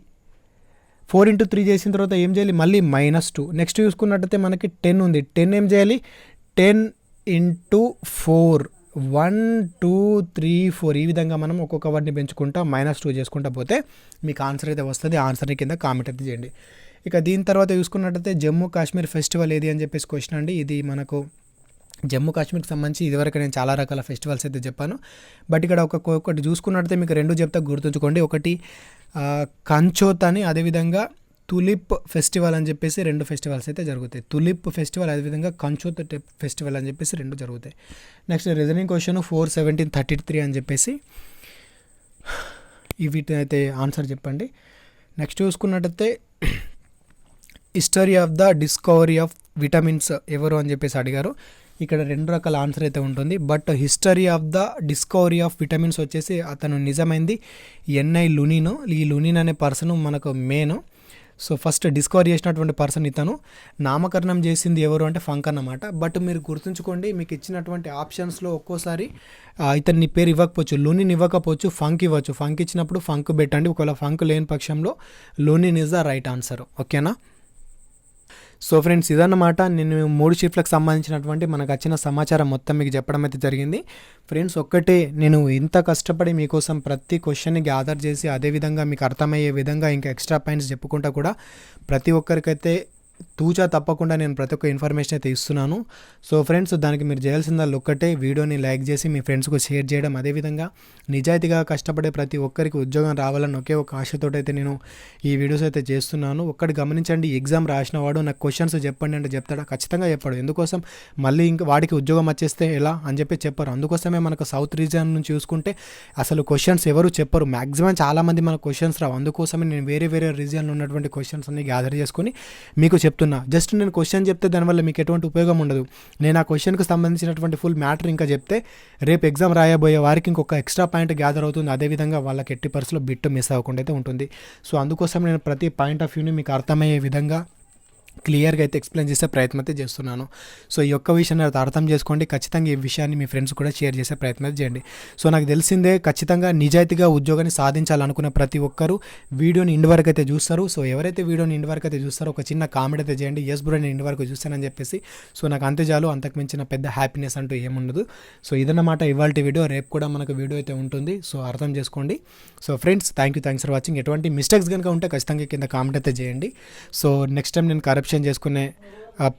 4 ఇంటూ 3 చేసిన తర్వాత ఏం చేయాలి, మళ్ళీ -2. నెక్స్ట్ చూసుకున్నట్టయితే మనకి 10 ఉంది. 10 ఏం చేయాలి, 10 ఇంటూ 4, 1 2 3 4 ఈ విధంగా మనం ఒక్కొక్క వాటిని పెంచుకుంటా -2 చేసుకుంటా పోతే మీకు ఆన్సర్ అయితే వస్తుంది. ఆన్సర్ని కింద కామెంట్ అయితే చేయండి. ఇక దీని తర్వాత చూసుకున్నట్టయితే జమ్మూ కాశ్మీర్ ఫెస్టివల్ ఏది అని చెప్పేసి క్వశ్చన్ అండి. ఇది మనకు జమ్మూ కాశ్మీర్కి సంబంధించి ఇదివరకు నేను చాలా రకాల ఫెస్టివల్స్ అయితే చెప్పాను. బట్ ఇక్కడ ఒకటి చూసుకున్నట్టయితే మీకు 2 చెప్తా, గుర్తుంచుకోండి. ఒకటి కంచోత్ అని, అదేవిధంగా తులిప్ ఫెస్టివల్ అని చెప్పేసి 2 ఫెస్టివల్స్ అయితే జరుగుతాయి. తులిప్ ఫెస్టివల్ అదేవిధంగా కంచోత్ ఫెస్టివల్ అని చెప్పేసి 2 జరుగుతాయి. నెక్స్ట్ రీజనింగ్ క్వశ్చన్ 4 17 33 అని చెప్పేసి వీటిని అయితే ఆన్సర్ చెప్పండి. నెక్స్ట్ చూసుకున్నట్టయితే history of the discovery of vitamins ఎవరు అని చెప్పేసి అడిగారు. ఇక్కడ 2 రకాల ఆన్సర్ అయితే ఉంటుంది. But history of the discovery of vitamins వచ్చేసి అతను నిజమైంది ఎన్ఐ లునిన్. ఈ లునిన్ అనే పర్సన్ మనకు మెయిన్. సో ఫస్ట్ డిస్కవర్ చేసినటువంటి పర్సన్ ఇతను. నామకరణం చేసింది ఎవరు అంటే ఫంక్ అన్నమాట. బట్ మీరు గుర్తుంచుకోండి, మీకు ఇచ్చినటువంటి ఆప్షన్స్లో ఒక్కోసారి ఇతని పేరు ఇవ్వకపోవచ్చు, లూనిన్ ఇవ్వకపోవచ్చు, ఫంక్ ఇవ్వచ్చు. ఫంక్ ఇచ్చినప్పుడు ఫంక్ పెట్టండి. ఒకవేళ ఫంక్ లేని పక్షంలో లూనిన్ ఈజ్ ద రైట్ ఆన్సర్. ఓకేనా. సో ఫ్రెండ్స్, ఇదన్నమాట నేను 3 షిఫ్ట్లకు సంబంధించినటువంటి మనకు వచ్చిన సమాచారం మొత్తం మీకు చెప్పడం అయితే జరిగింది. ఫ్రెండ్స్, ఒక్కటే, నేను ఇంత కష్టపడి మీకోసం ప్రతి క్వశ్చన్ని గ్యాదర్ చేసి అదేవిధంగా మీకు అర్థమయ్యే విధంగా ఇంకా ఎక్స్ట్రా పాయింట్స్ చెప్పుకుంటా కూడా ప్రతి ఒక్కరికైతే తూచా తప్పకుండా నేను ప్రతి ఒక్క ఇన్ఫర్మేషన్ అయితే ఇస్తున్నాను. సో ఫ్రెండ్స్, దానికి మీరు చేయాల్సిందల్లా ఒక్కటే, వీడియోని లైక్ చేసి మీ ఫ్రెండ్స్కు షేర్ చేయడం, అదేవిధంగా నిజాయితీగా కష్టపడే ప్రతి ఒక్కరికి ఉద్యోగం రావాలని ఒకే ఒక ఆశతో అయితే నేను ఈ వీడియోస్ అయితే చేస్తున్నాను. ఒక్కటి గమనించండి, ఎగ్జామ్ రాసిన వాడు నాకు క్వశ్చన్స్ చెప్పండి అంటే చెప్తాడా? ఖచ్చితంగా చెప్పాడు. ఎందుకోసం, మళ్ళీ ఇంకా వాడికి ఉద్యోగం వచ్చేస్తే ఎలా అని చెప్పి చెప్పారు. అందుకోసమే మనకు సౌత్ రీజియన్ నుంచి చూసుకుంటే అసలు క్వశ్చన్స్ ఎవరు చెప్పరు. మ్యాక్సిమం చాలామంది మనకు క్వశ్చన్స్ రావు. అందుకోసమే నేను వేరే రీజియన్లో ఉన్నటువంటి క్వశ్చన్స్ అన్ని గ్యాదర్ చేసుకుని మీకు చెప్తున్నా. జస్ట్ నేను క్వశ్చన్ చెప్తే దానివల్ల మీకు ఎటువంటి ఉపయోగం ఉండదు. నేను ఆ క్వశ్చన్కి సంబంధించినటువంటి ఫుల్ మ్యాటర్ ఇంకా చెప్తే రేపు ఎగ్జామ్ రాయబోయే వారికి ఇంకొక ఎక్స్ట్రా పాయింట్ గ్యాదర్ అవుతుంది. అదేవిధంగా వాళ్ళకి ఎట్టి పరిస్థితుల్లో బిట్ మిస్ అవ్వకుండా అయితే ఉంటుంది. సో అందుకోసం నేను ప్రతి పాయింట్ ఆఫ్ వ్యూని మీకు అర్థమయ్యే విధంగా క్లియర్గా అయితే ఎక్స్ప్లెయిన్ చేసే ప్రయత్నం అయితే చేస్తున్నాను. సో ఈ యొక్క విషయాన్ని అర్థం చేసుకోండి. ఖచ్చితంగా ఈ విషయాన్ని మీ ఫ్రెండ్స్ కూడా షేర్ చేసే ప్రయత్నం చేయండి. సో నాకు తెలిసిందే, ఖచ్చితంగా నిజాయితీగా ఉద్యోగాన్ని సాధించాలనుకున్న ప్రతి ఒక్కరూ వీడియోని ఇండి వరకు అయితే చూస్తారు. సో ఎవరైతే వీడియోని ఇండి వరకు అయితే చూస్తారో ఒక చిన్న కామెంట్ అయితే చేయండి, ఎస్ బ్రో నేను ఇండి వరకు చూస్తానని చెప్పేసి. సో నాకు అంతే చాలు, అంతకు మించిన పెద్ద హ్యాపీనెస్ అంటూ ఏముండదు. సో ఇదన్నమాట ఇవాల్టి వీడియో. రేపు కూడా మనకు వీడియో అయితే ఉంటుంది. సో అర్థం చేసుకోండి. So friends, thanks for watching. ఎటువంటి మిస్టేక్స్ కనుక ఉంటే ఖచ్చితంగా కింద కామెంట్ అయితే చేయండి. సో నెక్స్ట్ టైం నేను కరప్షన్ చేసుకునే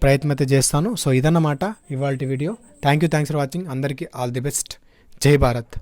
ప్రయత్నం అయితే చేస్తాను. సో ఇదన్నమాట ఇవాల్టి వీడియో. Thanks for watching. అందరికీ ఆల్ ది బెస్ట్. జై భారత్.